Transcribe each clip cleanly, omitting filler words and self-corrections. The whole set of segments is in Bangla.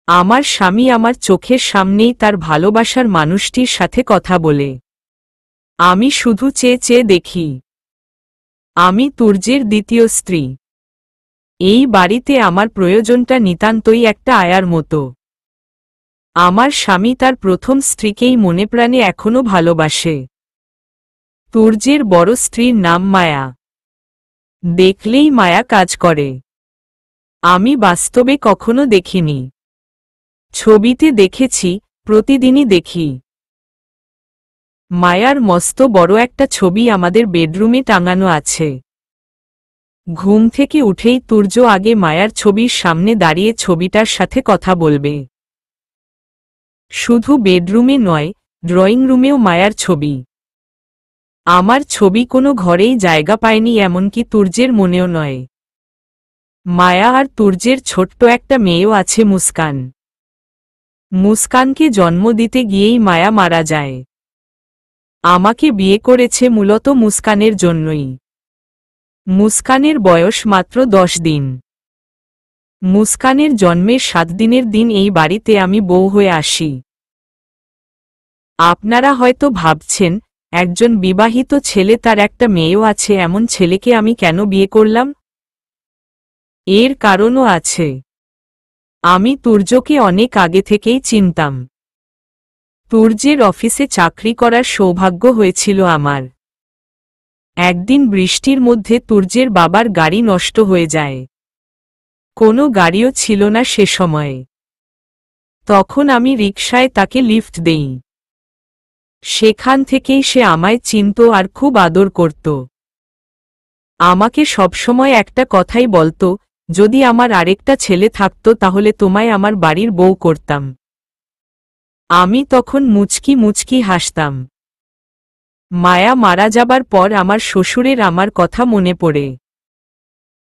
আমার স্বামী আমার চোখের সামনেই তার ভালোবাসার মানুষটির সাথে কথা বলে। আমি শুধু চেয়ে চেয়ে দেখি। আমি তুর্যের দ্বিতীয় স্ত্রী। এই বাড়িতে আমার প্রয়োজনটা নিতান্তই একটা আয়ার মতো। আমার স্বামী তার প্রথম স্ত্রীকেই মনে প্রাণে এখনো ভালোবাসে। তুর্যের বড় স্ত্রীর নাম মায়া। দেখলেই মায়া কাজ করে। আমি বাস্তবে কখনো দেখিনি, ছবিতে দেখেছি, প্রতিদিনই দেখি। মায়ার মস্ত বড় একটা ছবি আমাদের বেডরুমে টাঙানো আছে। ঘুম থেকে উঠেই তুর্য আগে মায়ার ছবির সামনে দাঁড়িয়ে ছবিটার সাথে কথা বলবে। শুধু বেডরুমে নয়, ড্রয়িং রুমেও মায়ার ছবি। আমার ছবি কোনো ঘরেই জায়গা পায়নি, এমনকি তুর্যের মনেও নয়। মায়া আর তুর্যের ছোট্ট একটা মেয়েও আছে, মুস্কান। মুস্কানকে জন্ম দিতে গিয়েই মায়া মারা যায়। আমাকে বিয়ে করেছে মূলত মুস্কানের জন্যই। মুস্কানের বয়স মাত্র 10 দিন। মুস্কানের জন্মের 7 দিনের দিন এই বাড়িতে আমি বউ হয়ে আসি। আপনারা হয়তো ভাবছেন, একজন বিবাহিত ছেলে, তার একটা মেয়েও আছে, এমন ছেলেকে আমি কেন বিয়ে করলাম? এর কারণও আছে। আমি তুর্যকে অনেক আগে থেকেই চিনতাম। তুর্যের অফিসে চাকরি করার সৌভাগ্য হয়েছিল আমার। একদিন বৃষ্টির মধ্যে তুর্যের বাবার গাড়ি নষ্ট হয়ে যায়। কোনো গাড়িও ছিল না সে সময়ে। তখন আমি রিকশায় তাকে লিফট দেই। সেখান থেকেই সে আমায় চিনত আর খুব আদর করত। আমাকে সবসময় একটা কথাই বলতো, যদি আমার আরেকটা ছেলে থাকতো তাহলে তোমায় আমার বাড়ির বউ করতাম। আমি তখন মুচকি মুচকি হাসতাম। মায়া মারা যাবার পর আমার শ্বশুরের আমার কথা মনে পড়ে।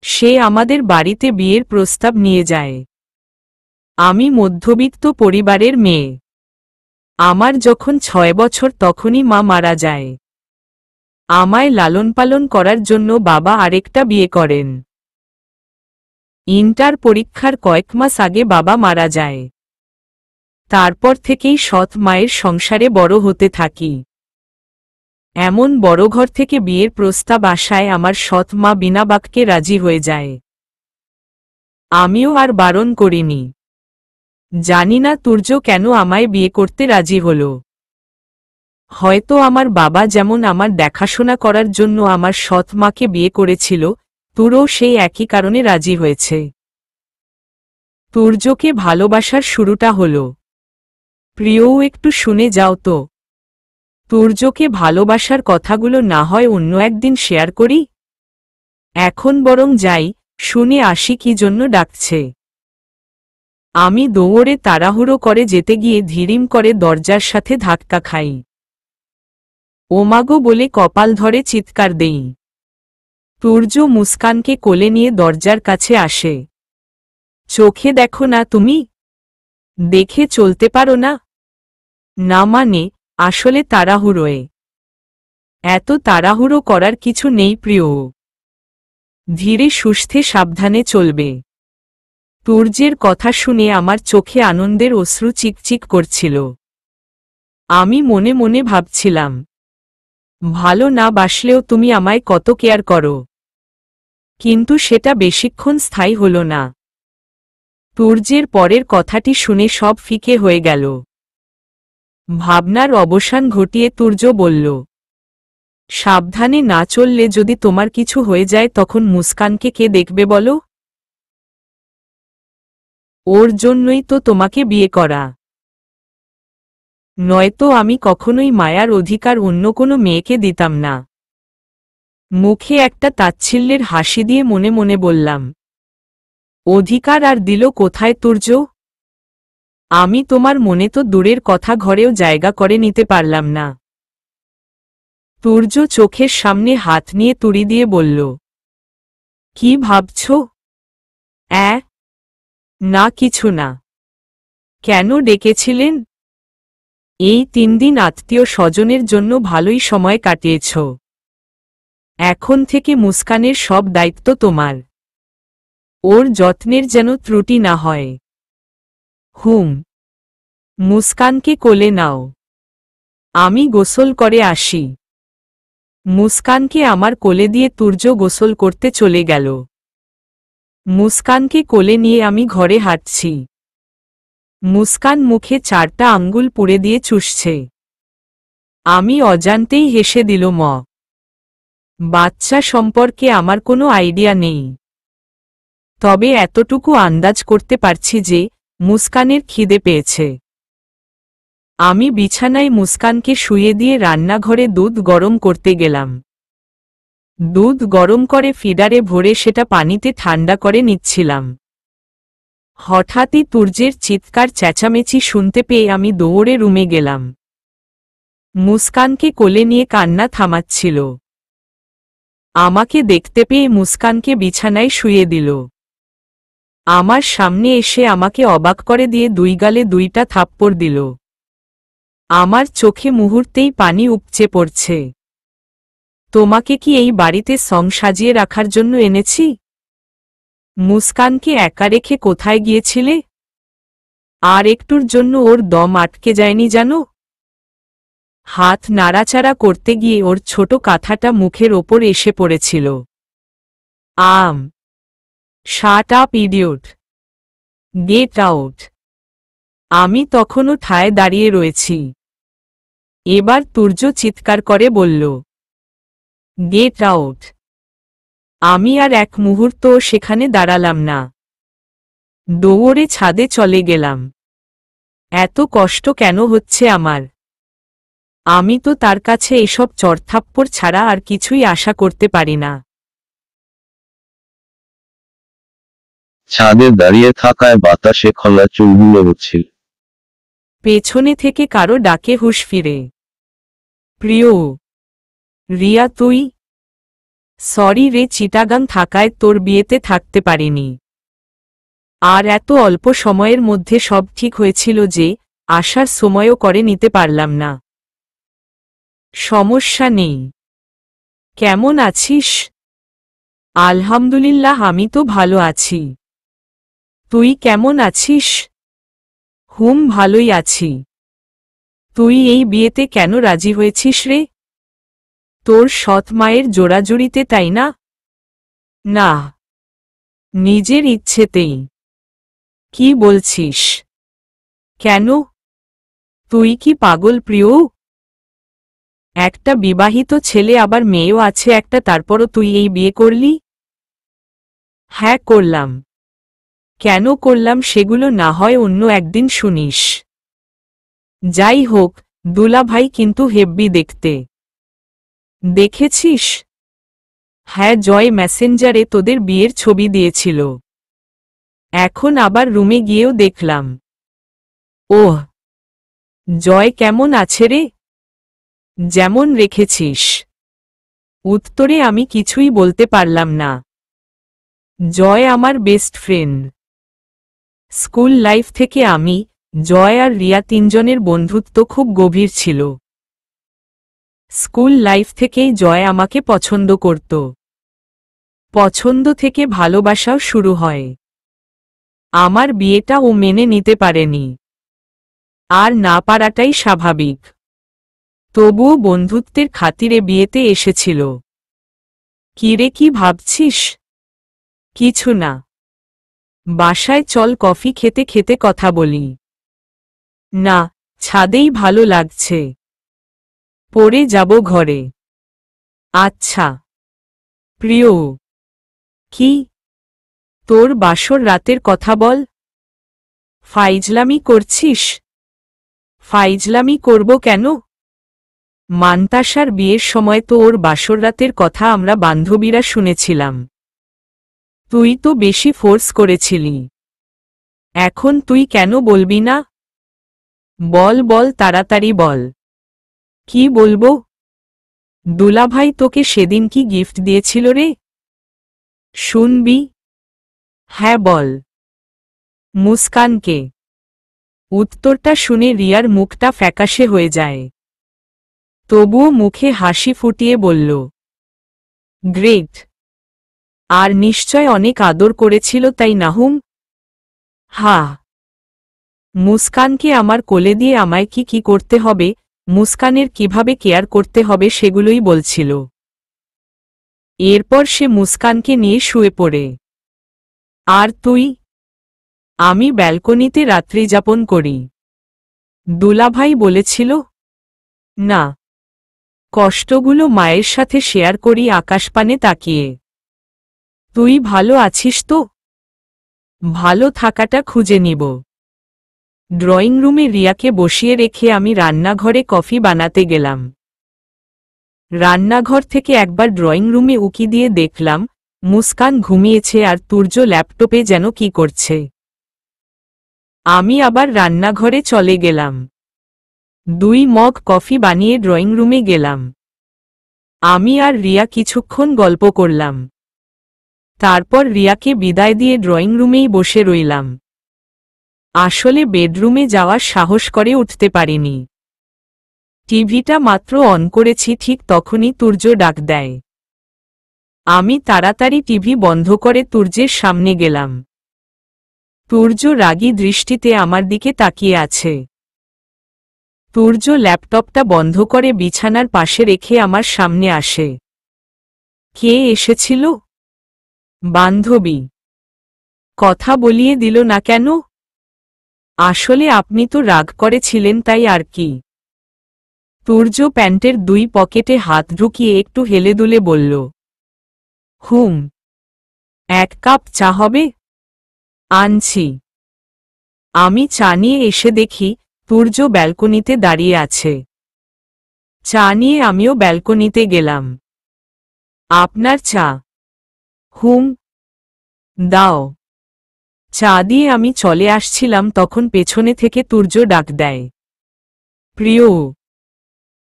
সে আমাদের বাড়িতে বিয়ের প্রস্তাব নিয়ে যায়। আমি মধ্যবিত্ত পরিবারের মেয়ে। আমার যখন 6 বছর তখনই মা মারা যায়। আমায় লালন পালন করার জন্য বাবা আরেকটা বিয়ে করেন। ইন্টার পরীক্ষার কয়েক মাস আগে বাবা মারা যায়। তারপর থেকেই সৎ মায়ের সংসারে বড় হতে থাকি। এমন বড় ঘর থেকে বিয়ের প্রস্তাব আসায় আমার সৎ মা বিনা বাক্যে রাজি হয়ে যায়। আমিও আর বারণ করিনি। জানি না তুর্য কেন আমায় বিয়ে করতে রাজি হল। হয়তো আমার বাবা যেমন আমার দেখাশোনা করার জন্য আমার সৎ মাকে বিয়ে করেছিল, তুরও সেই একই কারণে রাজি হয়েছে। তুর্যকে ভালোবাসার শুরুটা হল। প্রিয়ও একটু শুনে যাও তো। তুর্যকে ভালোবাসার কথাগুলো না হয় অন্য একদিন শেয়ার করি। এখন বরং যাই, শুনে আসি কি জন্য ডাকছে। আমি দৌড়ে তাড়াহুড়ো করে যেতে গিয়ে ধীরিম করে দরজার সাথে ধাক্কা খাই। ওমাগো বলে কপাল ধরে চিৎকার দেই। তুর্য মুস্কানকে কোলে নিয়ে দরজার কাছে আসে। চোখে দেখো না তুমি? দেখে চলতে পারো না? না মানে, আসলে তাড়াহুড়োয়। এত তাড়াহুড়ো করার কিছু নেই প্রিয়। ধীরে সুস্থে সাবধানে চলবে। তুর্যের কথা শুনে আমার চোখে আনন্দের অশ্রু চিকচিক করছিল। আমি মনে মনে ভাবছিলাম, ভালো না বাসলেও তুমি আমায় কত কেয়ার করো। কিন্তু সেটা বেশিক্ষণ স্থায়ী হল না। তুর্যের পরের কথাটি শুনে সব ফিকে হয়ে গেল। ভাবনার অবসান ঘটিয়ে তুর্য বলল, সাবধানে না চললে যদি তোমার কিছু হয়ে যায় তখন মুস্কানকে কে দেখবে বলো? ওর জন্যই তো তোমাকে বিয়ে করা। নয়তো আমি কখনোই মায়ার অধিকার অন্য কোনো মেয়েকে দিতাম না। মুখে একটা তাচ্ছিল্যের হাসি দিয়ে মনে মনে বললাম, অধিকার আর দিল কোথায় তুর্য? আমি তোমার মনে তো দূরের কথা ঘরেও জায়গা করে নিতে পারলাম না। তুর্য চোখের সামনে হাত নিয়ে তুড়ি দিয়ে বলল, কি ভাবছ? না কিছু না। কেন ডেকেছিলেন? এই 3 দিন আত্মীয় স্বজনের জন্য ভালোই সময় কাটিয়েছ। এখন থেকে মুস্কানের সব দায়িত্ব তোমার। ওর যত্নের যেন ত্রুটি না হয়। হুম। মুস্কানকে কোলে নাও, আমি গোসল করে আসি। মুস্কানকে আমার কোলে দিয়ে তুর্য গোসল করতে চলে গেল। মুস্কানকে কোলে নিয়ে আমি ঘরে হাঁটছি। মুস্কান মুখে 4টা আঙ্গুল পুড়ে দিয়ে চুষছে। আমি অজান্তেই হেসে দিল। বাচ্চা সম্পর্কে আমার কোনো আইডিয়া নেই, তবে এতটুকু আন্দাজ করতে পারছি যে মুস্কানের খিদে পেয়েছে। আমি বিছানায় মুস্কানকে শুইয়ে দিয়ে রান্নাঘরে দুধ গরম করতে গেলাম। দুধ গরম করে ফিডারে ভরে সেটা পানিতে ঠান্ডা করে নিচ্ছিলাম। হঠাৎই তুর্যের চিৎকার চেঁচামেচি শুনতে পেয়ে আমি দৌড়ে রুমে গেলাম। মুস্কানকে কোলে নিয়ে কান্না থামাচ্ছিল। আমাকে দেখতে পেয়ে মুস্কানকে বিছানায় শুইয়ে দিল। আমার সামনে এসে আমাকে অবাক করে দিয়ে 2 গালে 2টা থাপ্পড় দিল। আমার চোখে মুহূর্তেই পানি উপচে পড়ছে। তোমাকে কি এই বাড়িতে সং সাজিয়ে রাখার জন্য এনেছি? মুস্কানকে একা রেখে কোথায় গিয়েছিলে? আর একটুর জন্য ওর দম আটকে যায়নি জানো? হাত নাড়াচাড়া করতে গিয়ে ওর ছোট কাঁথাটা মুখের ওপর এসে পড়েছিল। Shut up idiot, get out. আমি তখনও ঠায় দাঁড়িয়ে রয়েছি। এবার তুর্য চিৎকার করে বলল, গেট আউট। আমি আর এক মুহূর্তও সেখানে দাঁড়ালাম না। দৌড়ে ছাদে চলে গেলাম। এত কষ্ট কেন হচ্ছে আমার? আমি তো তার কাছে এসব চড়থাপ্পড় ছাড়া আর কিছুই আশা করতে পারি না। ছাদে দাঁড়িয়ে থাকায় বাতাসে খোলা চুলগুলো উড়ছিল। পেছনে থেকে কারো ডাকে হুঁশ ফিরে, প্রিয়। রিয়া তুই? সরি রে, চিটাগাং থাকায় তোর বিয়েতে থাকতে পারিনি। আর এত অল্প সময়ের মধ্যে সব ঠিক হয়েছিল যে আসার সময়ও করে নিতে পারলাম না। সমস্যা নেই। কেমন আছিস? আলহামদুলিল্লাহ, আমি তো ভালো আছি। তুই কেমন আছিস? ভালোই আছি। তুই এই বিয়েতে কেন রাজি হয়েছিস রে? তোর সৎ মায়ের জোড়াজুড়িতে, তাই না? না, নিজের ইচ্ছেতেই। কি বলছিস? কেন? তুই কি পাগল প্রিয়? একটা বিবাহিত ছেলে, আবার মেয়েও আছে একটা, তারপরও তুই এই বিয়ে করলি? হ্যাঁ করলাম। কেন করলাম সেগুলো না হয় অন্য একদিন শুনিস। যাই হোক, দুলাভাই কিন্তু হেব্বি দেখতে। দেখেছিস? হ্যাঁ, জয় মেসেঞ্জারে তোদের বিয়ের ছবি দিয়েছিল। এখন আবার রুমে গিয়েও দেখলাম। ওহ, জয় কেমন আছে রে? যেমন রেখেছিস। উত্তরে আমি কিছুই বলতে পারলাম না। জয় আমার বেস্ট ফ্রেন্ড। স্কুল লাইফ থেকে আমি, জয় আর রিয়া তিনজনের বন্ধুত্ব খুব গভীর ছিল। স্কুল লাইফ থেকেই জয় আমাকে পছন্দ করত। পছন্দ থেকে ভালোবাসাও শুরু হয়। আমার বিয়েটা ও মেনে নিতে পারেনি, আর না পারাটাই স্বাভাবিক। তবুও বন্ধুত্বের খাতিরে বিয়েতে এসেছিল। কিরে, কি ভাবছিস? কিছু না। বাসায় চল, কফি খেতে খেতে কথা বলি। না, ছাদেই ভালো লাগছে। পরে যাব ঘরে। আচ্ছা। প্রিয়। কি? তোর বাসর রাতের কথা বল। ফাইজলামি করছিস? ফাইজলামি করব কেন? মান্তাসার বিয়ের সময় তো ওর বাসর রাতের কথা আমরা বান্ধবীরা শুনেছিলাম। তুই তো বেশি ফোর্স করেছিলি। এখন তুই কেন বলবি না? বল বল, তাড়াতাড়ি বল। কি বলবো? দুলাভাই তোকে সেদিন কি গিফট দিয়েছিল রে? শুনবি? হ্যাঁ বল। মুস্কানকে। উত্তরটা শুনে রিয়ার মুখটা ফ্যাকাশে হয়ে যায়। তবুও মুখে হাসি ফুটিয়ে বলল, গ্রেট। আর নিশ্চয় অনেক আদর করেছিল, তাই নাহুম? হ্যাঁ। মুস্কানকে আমার কোলে দিয়ে আমায় কি কি করতে হবে, মুস্কানের কিভাবে কেয়ার করতে হবে সেগুলোই বলছিল। এরপর সে মুস্কানকে নিয়ে শুয়ে পড়ে। আর তুই? আমি ব্যালকনিতে রাত্রি যাপন করি। দুলাভাই বলেছিল। না, কষ্টগুলো মায়ের সাথে শেয়ার করি আকাশপানে তাকিয়ে। তুই ভালো আছিস তো? ভালো থাকাটা খুঁজে নিব। ড্রয়িং রুমে রিয়াকে বসিয়ে রেখে আমি রান্নাঘরে কফি বানাতে গেলাম। রান্নাঘর থেকে একবার ড্রয়িং রুমে উকি দিয়ে দেখলাম মুস্কান ঘুমিয়েছে আর তুর্য ল্যাপটপে যেন কি করছে। আমি আবার রান্নাঘরে চলে গেলাম। 2 মগ কফি বানিয়ে ড্রয়িং রুমে গেলাম। আমি আর রিয়া কিছুক্ষণ গল্প করলাম। তারপর রিয়াকে বিদায় দিয়ে ড্রয়িং রুমেই বসে রইলাম। আসলে বেডরুমে যাওয়ার সাহস করে উঠতে পারিনি। টিভিটা মাত্র অন করেছি, ঠিক তখনই তুর্য ডাক দেয়। আমি তাড়াতাড়ি টিভি বন্ধ করে তুর্যের সামনে গেলাম। তুর্য রাগী দৃষ্টিতে আমার দিকে তাকিয়ে আছে। তুর্য ল্যাপটপটা বন্ধ করে বিছানার পাশে রেখে আমার সামনে আসে। কে এসেছিল? বান্ধবী। কথা বলিয়ে দিল না কেন? আসলে আপনি তো রাগ করেছিলেন তাই আর কি। তুর্য প্যান্টের 2 পকেটে হাত ঢুকিয়ে একটু হেলেদুলে বলল। হুম। 1 কাপ চা হবে? আনছি। আমি চা নিয়ে এসে দেখি তুর্য ব্যালকনিতে দাঁড়িয়ে আছে। চা নিয়ে আমিও ব্যালকনিতে গেলাম। আপনার চা? হুম। দাও। চা দিয়ে আমি চলে আসছিলাম তখন পেছনে থেকে তুর্য ডাক দেয়। প্রিয়।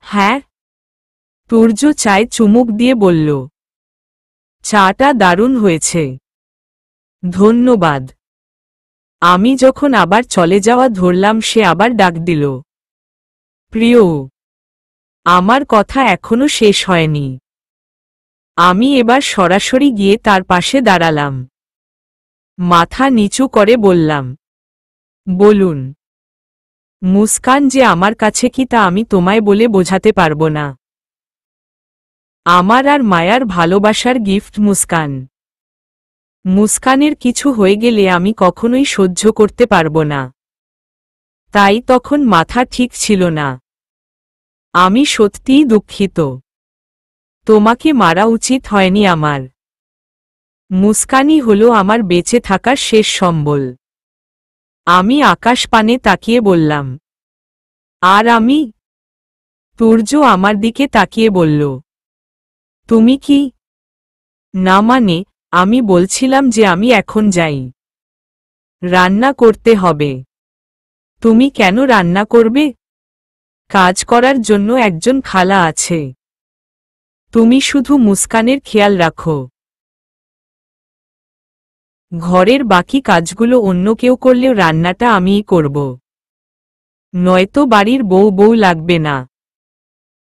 হ্যাঁ। তুর্য চায় চুমুক দিয়ে বলল। চাটা দারুণ হয়েছে। ধন্যবাদ। আমি যখন আবার চলে যাওয়া ধরলাম সে আবার ডাক দিল। প্রিয়। আমার কথা এখনো শেষ হয়নি। আমি এবার সরাসরি গিয়ে তার পাশে দাঁড়ালাম। মাথা নিচু করে বললাম। বলুন। মুস্কান যে আমার কাছে কি তা আমি তোমায় বলে বোঝাতে পারবো না। আমার আর মায়ার ভালোবাসার গিফট মুস্কান। মুস্কানের কিছু হয়ে গেলে আমি কখনোই সহ্য করতে পারবো না। তাই তখন মাথা ঠিক ছিল না। আমি সত্যিই দুঃখিত। তোমাকে মারা উচিত হয়নি আমার। মুস্কানই হলো আমার বেঁচে থাকার শেষ সম্বল। আমি আকাশ পানে তাকিয়ে বললাম। আর আমি? তুর্য আমার দিকে তাকিয়ে বলল। তুমি কি? না মানে, আমি বলছিলাম যে আমি এখন যাই। রান্না করতে হবে। তুমি কেন রান্না করবে? কাজ করার জন্য একজন খালা আছে। তুমি শুধু মুস্কানের খেয়াল রাখো। ঘরের বাকি কাজগুলো অন্য কেউ করলেও রান্নাটা আমিই করব। নয়তো বাড়ির বউ বউ লাগবে না।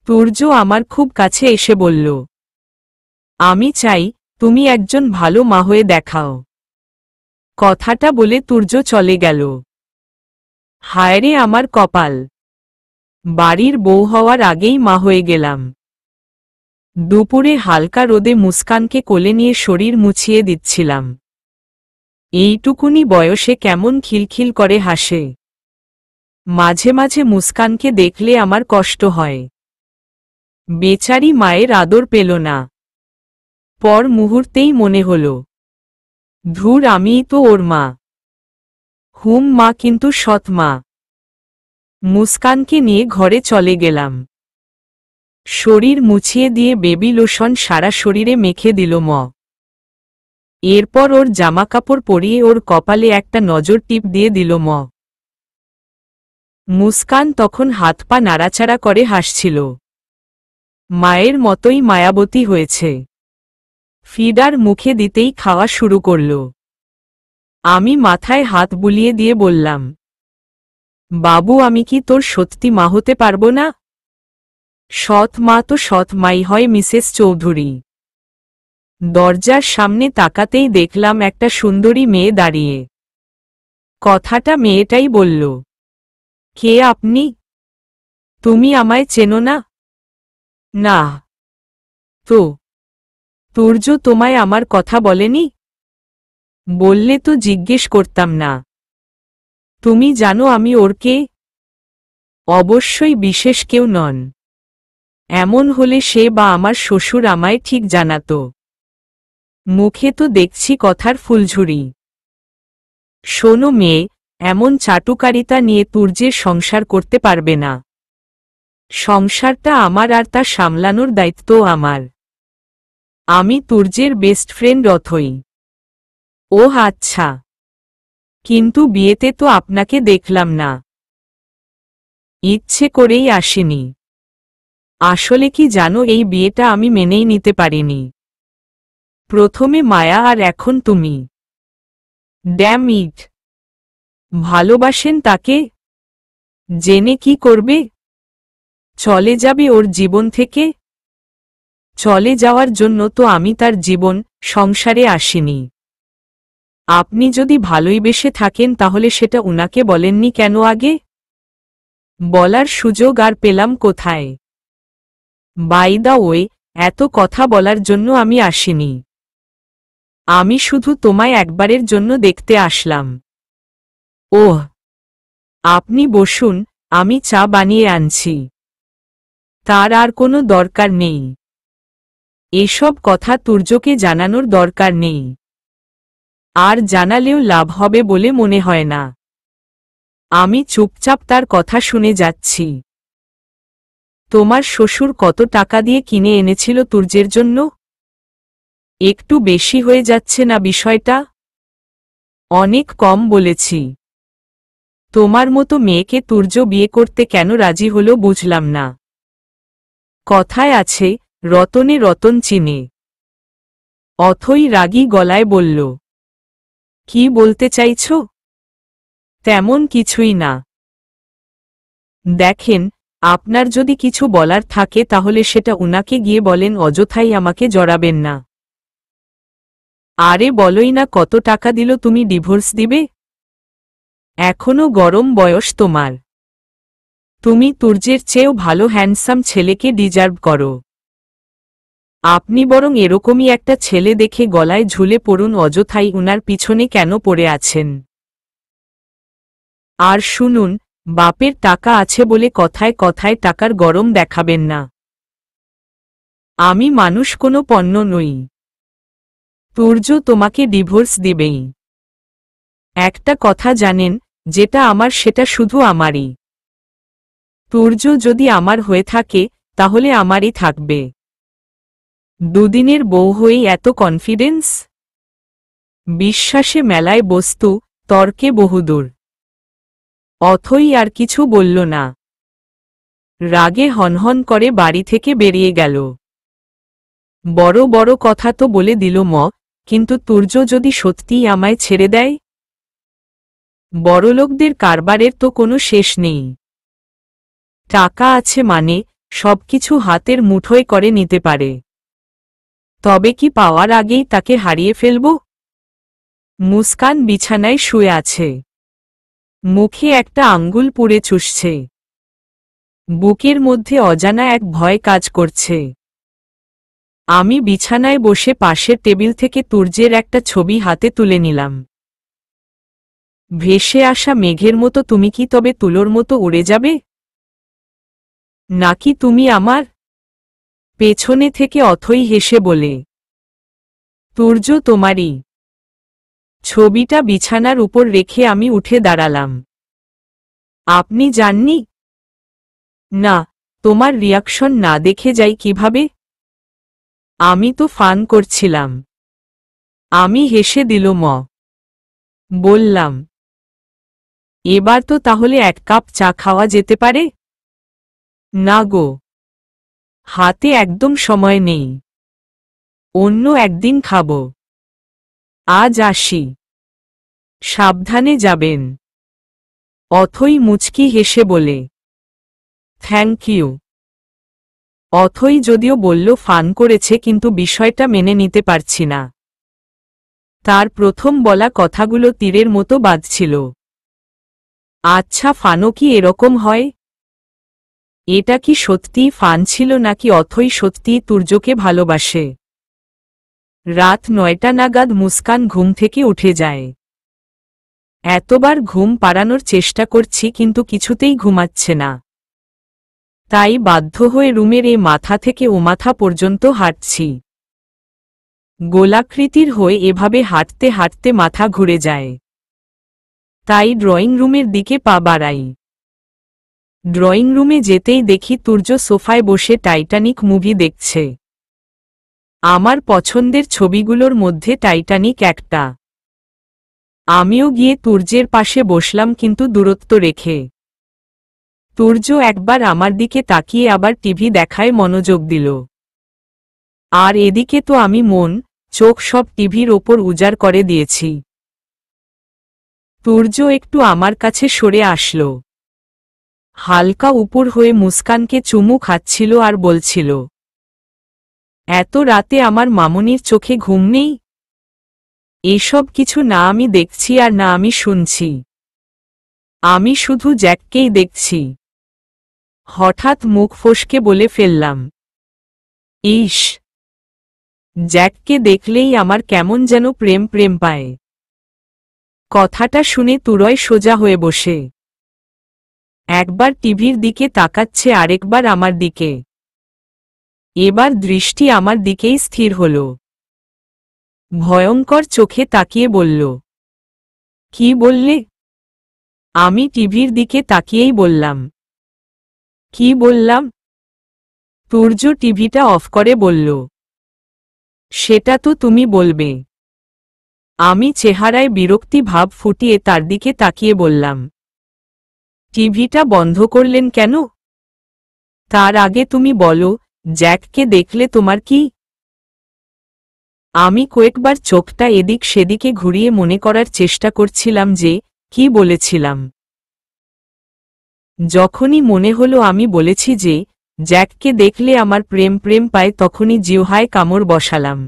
তুর্য আমার খুব কাছে এসে বলল। আমি চাই তুমি একজন ভালো মা হয়ে দেখাও। কথাটা বলে তুর্য চলে গেল। হায়রে আমার কপাল। বাড়ির বউ হওয়ার আগেই মা হয়ে গেলাম। দুপুরে হালকা রোদে মুস্কানকে কোলে নিয়ে শরীর মুছিয়ে দিচ্ছিলাম। এইটুকুনি বয়সে কেমন খিলখিল করে হাসে। মাঝে মাঝে মুস্কানকে দেখলে আমার কষ্ট হয়। বেচারি মায়ের আদর পেল না। পর মুহূর্তেই মনে হল, ধুর আমিই তো ওর মা। হুম মা, কিন্তু সৎ মা। মুস্কানকে নিয়ে ঘরে চলে গেলাম। শরীর মুছিয়ে দিয়ে বেবি লোশন সারা শরীরে মেখে দিল ম। এরপর ওর জামাকাপড় পরিয়ে ওর কপালে একটা নজর টিপ দিয়ে দিল ম। মুস্কান তখন হাত পা নাড়াচাড়া করে হাসছিল। মায়ের মতোই মায়াবতী হয়েছে। ফিডার মুখে দিতেই খাওয়া শুরু করল। আমি মাথায় হাত বুলিয়ে দিয়ে বললাম, বাবু আমি কি তোর সত্যি মা হতে পারবো না? সৎ মা তো সৎ মাই হয় মিসেস চৌধুরী। দরজার সামনে তাকাতেই দেখলাম একটা সুন্দরী মেয়ে দাঁড়িয়ে। কথাটা মেয়েটাই বলল। কে আপনি? তুমি আমায় চেনো না? না। তো তুর্য তোমায় আমার কথা বলেনি? বললে তো জিজ্ঞেস করতাম না। তুমি জানো আমি ওর কে? অবশ্যই বিশেষ কেউ নন। এমন হলে সে বা আমার শ্বশুর আমায় ঠিক জানাতো। মুখে তো দেখছি কথার ফুলঝুরি। শোনো মেয়ে, এমন চাটুকারিতা নিয়ে তুর্যের সংসার করতে পারবে না। সংসারটা আমার আর তা সামলানোর দায়িত্বও আমার। আমি তুর্যের বেস্ট ফ্রেন্ড অথই। ওহ আচ্ছা, কিন্তু বিয়েতে তো আপনাকে দেখলাম না। ইচ্ছে করেই আসেনি। আসলে কি জানো, এই বিয়েটা আমি মেনেই নিতে পারিনি। প্রথমে মায়া আর এখন তুমি। Damn it. ভালোবাসেন তাকে? জেনে কি করবে? চলে যাবে ওর জীবন থেকে? চলে যাওয়ার জন্য তো আমি তার জীবন সংসারে আসিনি। আপনি যদি ভালোইবেসে থাকেন তাহলে সেটা উনাকে বলেননি কেন আগে? বলার সুযোগ আর পেলাম কোথায়? বাই দা ওয়ে, এত কথা বলার জন্য আমি আসিনি। আমি শুধু তোমায় একবারের জন্য দেখতে আসলাম। ওহ, আপনি বসুন, আমি চা বানিয়ে আনছি। তার আর কোনো দরকার নেই। এসব কথা তুর্যকে জানানোর দরকার নেই। আর জানালেও লাভ হবে বলে মনে হয় না। আমি চুপচাপ তার কথা শুনে যাচ্ছি। তোমার শ্বশুর কত টাকা দিয়ে কিনে এনেছিল তুর্যের জন্য? একটু বেশি হয়ে যাচ্ছে না বিষয়টা? অনেক কম বলেছি। তোমার মতো মেয়েকে তুর্য বিয়ে করতে কেন রাজি হলো বুঝলাম না। কথায় আছে, রতনে রতন চিনে। অথই রাগী গলায় বলল। কি বলতে চাইছ? তেমন কিছুই না। দেখেন, আপনার যদি কিছু বলার থাকে তাহলে সেটা উনাকে গিয়ে বলেন, অযথাই আমাকে জড়াবেন না। আরে বলোই না, কত টাকা দিল তুমি ডিভোর্স দিবে? এখনো গরম বয়স তোমার। তুমি তুর্যের চেয়েও ভালো হ্যান্ডসাম ছেলেকে ডিজার্ভ করো। আপনি বরং এরকমই একটা ছেলে দেখে গলায় ঝুলে পড়ুন, অযথাই উনার পিছনে কেন পড়ে আছেন? আর শুনুন, বাপের টাকা আছে বলে কথায় কথায় টাকার গরম দেখাবেন না। আমি মানুষ কোনো পণ্য নই। তুর্য তোমাকে ডিভোর্স দিবেই। একটা কথা জানেন, যেটা আমার সেটা শুধু আমারই। তুর্য যদি আমার হয়ে থাকে তাহলে আমারই থাকবে। দুদিনের বউ হয়েই এত কনফিডেন্স? বিশ্বাসে মেলায় বস্তু, তর্কে বহুদূর। অথই আর কিছু বলল না। রাগে হনহন করে বাড়ি থেকে বেরিয়ে গেল। বড় বড় কথা তো বলে দিল কিন্তু তুর্য যদি সত্যিই আমায় ছেড়ে দেয়? বড়লোকদের কারবারের তো কোনো শেষ নেই। টাকা আছে মানে সবকিছু হাতের মুঠোয় করে নিতে পারে। তবে কি পাওয়ার আগেই তাকে হারিয়ে ফেলব? মুস্কান বিছানায় শুয়ে আছে। মুখে একটা আঙ্গুল পুড়ে চুষছে। বুকের মধ্যে অজানা এক ভয় কাজ করছে। আমি বিছানায় বসে পাশের টেবিল থেকে তুর্যের একটা ছবি হাতে তুলে নিলাম। ভেসে আসা মেঘের মতো তুমি কি তবে তুলোর মতো উড়ে যাবে? নাকি তুমি আমার? পেছনে থেকে অথই হেসে বলে। তুর্য তোমারই। ছবিটা বিছানার উপর রেখে আমি উঠে দাঁড়ালাম। আপনি জাননি? না, তোমার রিয়াকশন না দেখে যাই কিভাবে? আমি তো ফান করছিলাম। আমি হেসে দিল বললাম, এবার তো তাহলে এক কাপ চা খাওয়া যেতে পারে? না গো, হাতে একদম সময় নেই। অন্য একদিন খাব। আজ আসি। সাবধানে যাবেন। অথই মুচকি হেসে বলে। Thank you. অথই যদিও বলল ফান করেছে, কিন্তু বিষয়টা মেনে নিতে পারছি না। তার প্রথম বলা কথাগুলো তীরের মতো বাজছিল। আচ্ছা, ফানও কি এরকম হয়? এটা কি সত্যিই ফান ছিল নাকি অথই সত্যিই তুর্যকে ভালোবাসে? রাত 9টা নাগাদ মুস্কান ঘুম থেকে উঠে যায়। এতবার ঘুম পাড়ানোর চেষ্টা করছি কিন্তু কিছুতেই ঘুমাচ্ছে না। তাই বাধ্য হয়ে রুমের মাথা থেকে ও মাথা পর্যন্ত হাঁটছি। গোলাকৃতির হয়ে এভাবে হাঁটতে হাঁটতে মাথা ঘুরে যায়। তাই ড্রয়িং রুমের দিকে পা বাড়াই। ড্রয়িং রুমে যেতেই দেখি তুর্য সোফায় বসে টাইটানিক মুভি দেখছে। আমার পছন্দের ছবিগুলোর মধ্যে টাইটানিক একটা। আমিও গিয়ে তুর্যের পাশে বসলাম কিন্তু দূরত্ব রেখে। তুর্য একবার আমার দিকে তাকিয়ে আবার টিভি দেখায় মনোযোগ দিল। আর এদিকে তো আমি মন চোখ সব টিভির ওপর উজাড় করে দিয়েছি। তুর্য একটু আমার কাছে সরে আসলো। হালকা উপর হয়ে মুস্কানকে চুমু খাচ্ছিল আর বলছিল, এত রাতে আমার মামনির চোখে ঘুম নেই? এসব কিছু না আমি দেখছি আর না আমি শুনছি। আমি শুধু জ্যাককেই দেখছি। হঠাৎ মুখ ফসকে বলে ফেললাম, ইস, জ্যাককে দেখলেই আমার কেমন যেন প্রেম প্রেম পায়। কথাটা শুনে তুরয় সোজা হয়ে বসে একবার টিভির দিকে তাকাচ্ছে আরেকবার আমার দিকে। এবার দৃষ্টি আমার দিকেই স্থির হল। ভয়ঙ্কর চোখে তাকিয়ে বলল, কি বললে? আমি টিভির দিকে তাকিয়েই বললাম, কি বললাম? তুর্য টিভিটা অফ করে বলল, সেটা তো তুমি বলবে। আমি চেহারায় বিরক্তি ভাব ফুটিয়ে তার দিকে তাকিয়ে বললাম, টিভিটা বন্ধ করলেন কেন? তার আগে তুমি বলো, জ্যাককে দেখলে তোমার কি? আমি কয়েকবার চোখটা এদিক সেদিকে ঘুরিয়ে মনে করার চেষ্টা করছিলাম যে কি বলেছিলাম। যখনই মনে হলো আমি বলেছি যে জ্যাককে দেখলে আমার প্রেম প্রেম পায় তখনই জিহ্বায় কামড় বসালাম।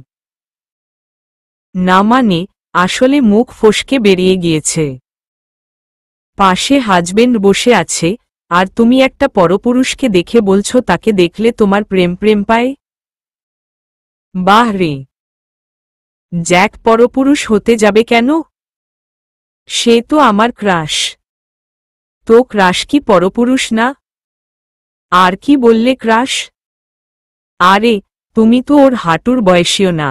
না মানে, আসলে মুখ ফসকে বেরিয়ে গিয়েছে। পাশে হাজবেন্ড বসে আছে আর তুমি একটা পরপুরুষকে দেখে বলছো তাকে দেখলে তোমার প্রেম প্রেম পায়? বাহ রে! জ্যাক পরপুরুষ হতে যাবে কেন? সে তো আমার ক্রাশ। তো ক্রাশ কি পরপুরুষ না? আর কি বললে ক্রাশ? আরে, তুমি তো ওর হাঁটুর বয়সীও না।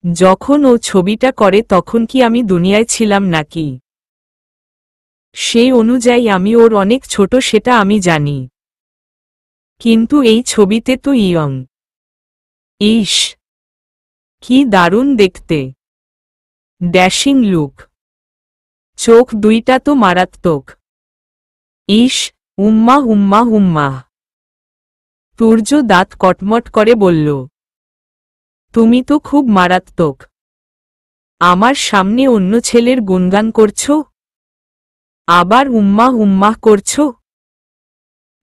যখন ও ছবিটা করে তখন কি আমি দুনিয়ায় ছিলাম নাকি? সেই অনুযায়ী আমি ওর অনেক ছোট সেটা আমি জানি। কিন্তু এই ছবিতে তো ইয়ং। ইস, কি দারুণ দেখতে! Dashing look. চোখ দুইটা তো মারাত্মক। ইস, উম্মা উম্মা উম্মা। তুর্য দাঁত কটমট করে বলল, তুমি তো খুব মারাত্মক। আমার সামনে অন্য ছেলের গুণগান করছো? আবার উম্মা উম্মাহ করছো?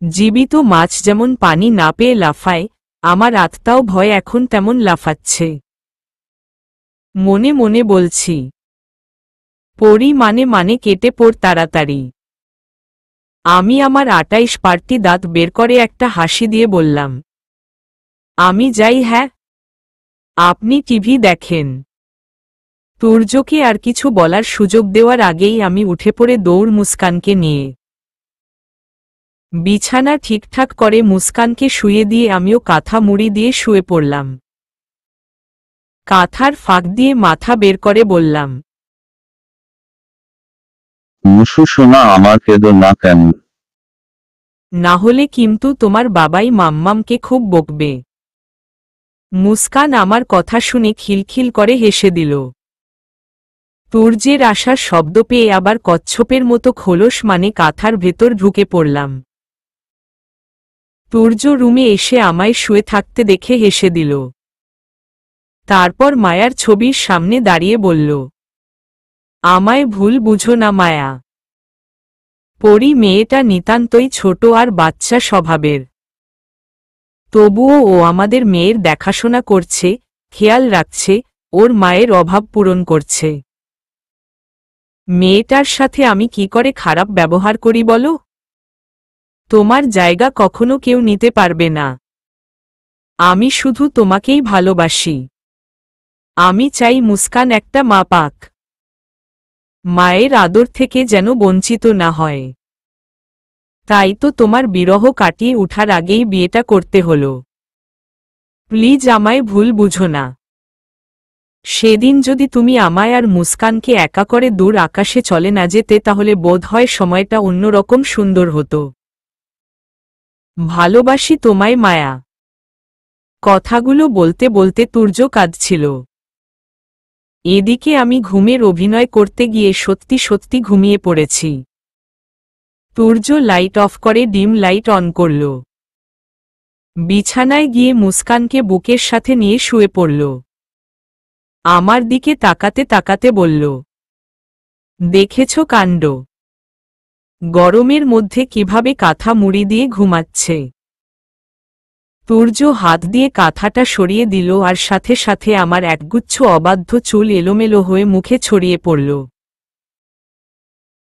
জীবিত মাছ যেমন পানি না পেয়ে লাফায়, আমার আত্মাও ভয় এখন তেমন লাফাচ্ছে। মনে মনে বলছি, পড়ি মানে মানে কেটে পড় তাড়াতাড়ি। আমি আমার 28 দাঁত বের করে একটা হাসি দিয়ে বললাম, আমি যাই। হ্যাঁ, আপনি টিভি দেখেন। তুর্যকে আর কিছু বলার সুযোগ দেওয়ার আগেই আমি উঠে পড়ে দৌড় মুস্কানকে নিয়ে বিছানা ঠিকঠাক করে মুস্কানকে শুয়ে দিয়ে আমিও কাঁথা মুড়ি দিয়ে শুয়ে পড়লাম। কাঁথার ফাঁক দিয়ে মাথা বের করে বললাম, মুসু সোনা আমার কেঁদো না কেন? না হলে কিন্তু তোমার বাবাই মাম্মামকে খুব বকবে। মুস্কান আমার কথা শুনে খিলখিল করে হেসে দিল। তুর্যের আসার শব্দ পেয়ে আবার কচ্ছপের মতো খোলস মানে কাঁথার ভেতর ঢুকে পড়লাম। তুর্য রুমে এসে আমায় শুয়ে থাকতে দেখে হেসে দিল। তারপর মায়ার ছবির সামনে দাঁড়িয়ে বলল, আমায় ভুল বুঝো না মায়া। পরি মেয়েটা নিতান্তই ছোট আর বাচ্চা স্বভাবের। তবুও ও আমাদের মেয়ের দেখাশোনা করছে, খেয়াল রাখছে, ওর মায়ের অভাব পূরণ করছে। মেয়েটার সাথে আমি কি করে খারাপ ব্যবহার করি বলো? তোমার জায়গা কখনো কেউ নিতে পারবে না। আমি শুধু তোমাকেই ভালোবাসি। আমি চাই মুস্কান একটা মা পাক, মায়ের আদর থেকে যেন বঞ্চিত না হয়। তাই তো তোমার বিরহ কাটিয়ে ওঠার আগেই বিয়েটা করতে হলো। প্লিজ আমায় ভুল বুঝো না। সেদিন যদি তুমি আমায় আর মুস্কানকে একা করে দূর আকাশে চলে না যেতে তাহলে বোধহয় সময়টা অন্যরকম সুন্দর হতো। ভালোবাসি তোমায় মায়া। কথাগুলো বলতে বলতে তুর্য কাঁদছিল। এদিকে আমি ঘুমের অভিনয় করতে গিয়ে সত্যি সত্যি ঘুমিয়ে পড়েছি। তুর্য লাইট অফ করে ডিম লাইট অন করল। বিছানায় গিয়ে মুস্কানকে বুকের সাথে নিয়ে শুয়ে পড়ল। আমার দিকে তাকাতে তাকাতে বলল, দেখেছ কাণ্ড, গরমের মধ্যে কিভাবে কাঁথা মুড়ি দিয়ে ঘুমাচ্ছে। তুর্য হাত দিয়ে কাঁথাটা সরিয়ে দিল আর সাথে সাথে আমার একগুচ্ছ অবাধ্য চুল এলোমেলো হয়ে মুখে ছড়িয়ে পড়ল।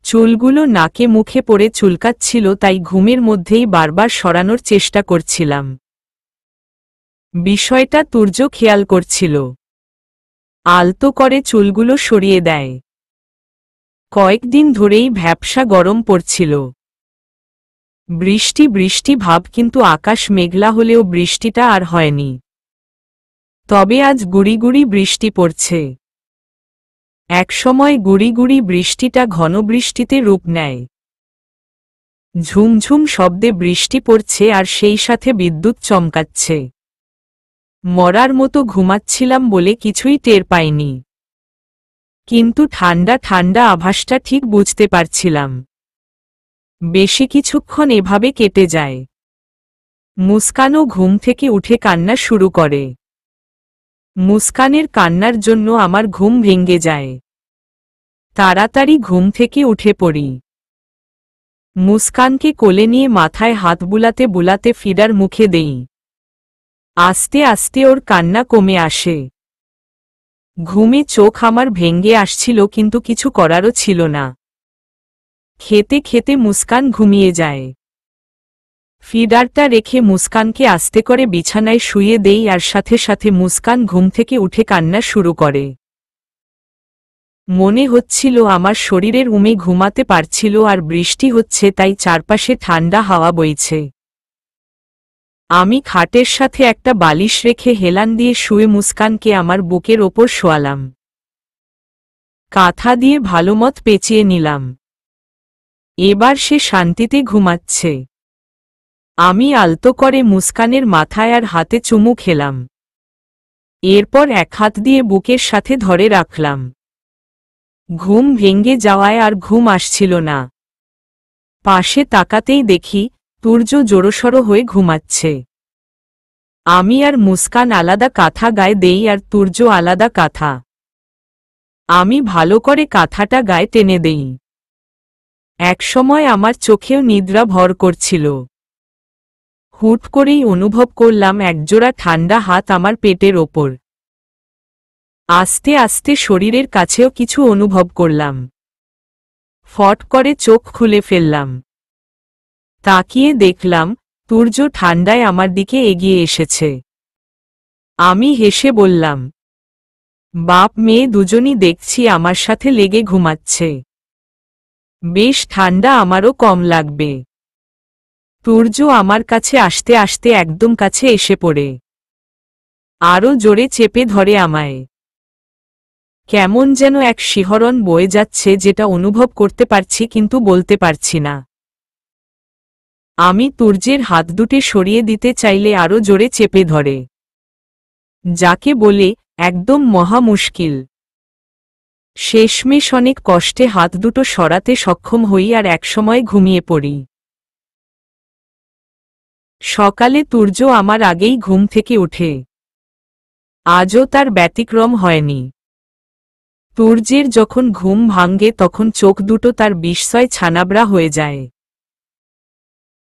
চুলগুলো নাকে মুখে পড়ে চুলকাচ্ছিল, তাই ঘুমের মধ্যেই বারবার সরানোর চেষ্টা করছিলাম। বিষয়টা তুর্য খেয়াল করছিল। আলতো করে চুলগুলো সরিয়ে দেয়। কয়েকদিন ধরেই ভ্যাপসা গরম পড়ছিল। বৃষ্টি বৃষ্টি ভাব, কিন্তু আকাশ মেঘলা হলেও বৃষ্টিটা আর হয়নি। তবে আজ গুড়ি গুড়ি বৃষ্টি পড়ছে। একসময় গুড়ি গুড়ি বৃষ্টিটা ঘন বৃষ্টিতে রূপ নেয়। ঝুমঝুম শব্দে বৃষ্টি পড়ছে আর সেই সাথে বিদ্যুৎ চমকাচ্ছে। মরার মতো ঘুমাচ্ছিলাম বলে কিছুই টের পাইনি, কিন্তু ঠান্ডা ঠান্ডা আভাসটা ঠিক বুঝতে পারছিলাম। বেশি কিছুক্ষণ এভাবে কেটে যায়। মুস্কানও ঘুম থেকে উঠে কান্না শুরু করে। মুস্কানের কান্নার জন্য আমার ঘুম ভেঙে যায়। তাড়াতাড়ি ঘুম থেকে উঠে পড়ি। মুস্কানকে কোলে নিয়ে মাথায় হাত বুলাতে বুলাতে ফিডার মুখে দেই। আস্তে আস্তে ওর কান্না কমে আসে। ঘুমে চোখ আমার ভেঙে আসছিল, কিন্তু কিছু করারও ছিল না। খেতে খেতে মুস্কান ঘুমিয়ে যায়। ফিডারটা রেখে মুস্কানকে আস্তে করে বিছানায় শুইয়ে দেই আর সাথে সাথে মুস্কান ঘুম থেকে উঠে কান্না শুরু করে। মনে হচ্ছিল আমার শরীরের উমে ঘুমাতে পারছিল, আর বৃষ্টি হচ্ছে তাই চারপাশে ঠান্ডা হাওয়া বইছে। আমি খাটের সাথে একটা বালিশ রেখে হেলান দিয়ে শুয়ে মুস্কানকে আমার বুকের ওপর শোয়ালাম। কাঁথা দিয়ে ভালোমত পেঁচিয়ে নিলাম। এবার সে শান্তিতে ঘুমাচ্ছে। আমি আলতো করে মুস্কানের মাথায় আর হাতে চুমু খেলাম। এরপর এক হাত দিয়ে বুকের সাথে ধরে রাখলাম। ঘুম ভেঙে যাওয়ায় আর ঘুম আসছিল না। পাশে তাকাতেই দেখি তুর্য জোড়সড় হয়ে ঘুমাচ্ছে। আমি আর মুস্কান আলাদা কাঁথা গায়ে দেই আর তুর্য আলাদা কাঁথা। আমি ভালো করে কাঁথাটা গায়ে টেনে দেই। একসময় আমার চোখেও নিদ্রা ভর করছিল। হুট করেই অনুভব করলাম একজোড়া ঠান্ডা হাত আমার পেটের ওপর। আস্তে আস্তে শরীরের কাছেও কিছু অনুভব করলাম। ফট করে চোখ খুলে ফেললাম। তাকিয়ে দেখলাম তুর্য ঠান্ডায় আমার দিকে এগিয়ে এসেছে। আমি হেসে বললাম, বাপ মেয়ে দুজনই দেখছি আমার সাথে লেগে ঘুমাচ্ছে। বেশ ঠান্ডা আমারও কম লাগবে। তুর্য আমার কাছে আসতে আসতে একদম কাছে এসে পড়ে আরও জোরে চেপে ধরে আমায়। কেমন যেন এক শিহরণ বয়ে যাচ্ছে, যেটা অনুভব করতে পারছি কিন্তু বলতে পারছি না। আমি তুর্যের হাত দুটি সরিয়ে দিতে চাইলে আরও জোরে চেপে ধরে, যাকে বলে একদম মহা মুশকিল। শেষমেশ অনেক কষ্টে হাত দুটো সরাতে সক্ষম হই আর একসময় ঘুমিয়ে পড়ি। সকালে তুর্য আমার আগেই ঘুম থেকে ওঠে। আজও তার ব্যতিক্রম হয়নি। তুর্যের যখন ঘুম ভাঙ্গে তখন চোখ দুটো তার বিস্ময় ছানাবড়া হয়ে যায়।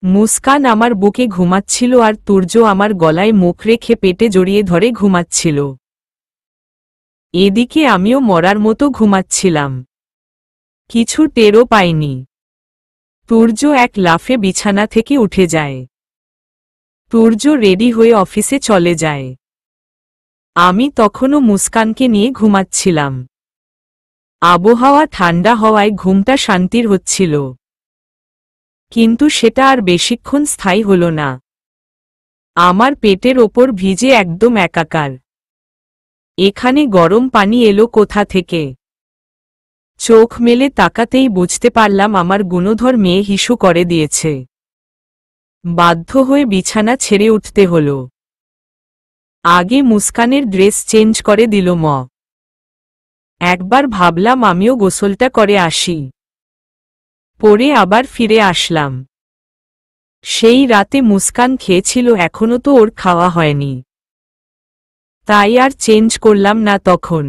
মুস্কান আমার বুকে ঘুমাচ্ছিল আর তুর্য আমার গলায় মুখ রেখে পেটে জড়িয়ে ধরে ঘুমাচ্ছিল। এদিকে আমিও মরার মতো ঘুমাচ্ছিলাম। কিছু টেরও পাইনি। তুর্য এক লাফে বিছানা থেকে উঠে যায়। তুর্য রেডি হয়ে অফিসে চলে যায়। আমি তখনও মুস্কানকে নিয়ে ঘুমাচ্ছিলাম। আবহাওয়া ঠান্ডা হওয়ায় ঘুমটা শান্তির হচ্ছিল, কিন্তু সেটা আর বেশিক্ষণ স্থায়ী হল না। আমার পেটের ওপর ভিজে একদম একাকার। এখানে গরম পানি এলো কোথা থেকে? চোখ মেলে তাকাতেই বুঝতে পারলাম আমার গুণধর মেয়ে হিসু করে দিয়েছে। বাধ্য হয়ে বিছানা ছেড়ে উঠতে হল। আগে মুস্কানের ড্রেস চেঞ্জ করে দিল ম। একবার ভাবলাম আমিও গোসলটা করে আসি, পরে আবার ফিরে আসলাম। সেই রাতে মুস্কান খেয়েছিল, এখনো তো ওর খাওয়া হয়নি, তাই আর চেঞ্জ করলাম না। তখন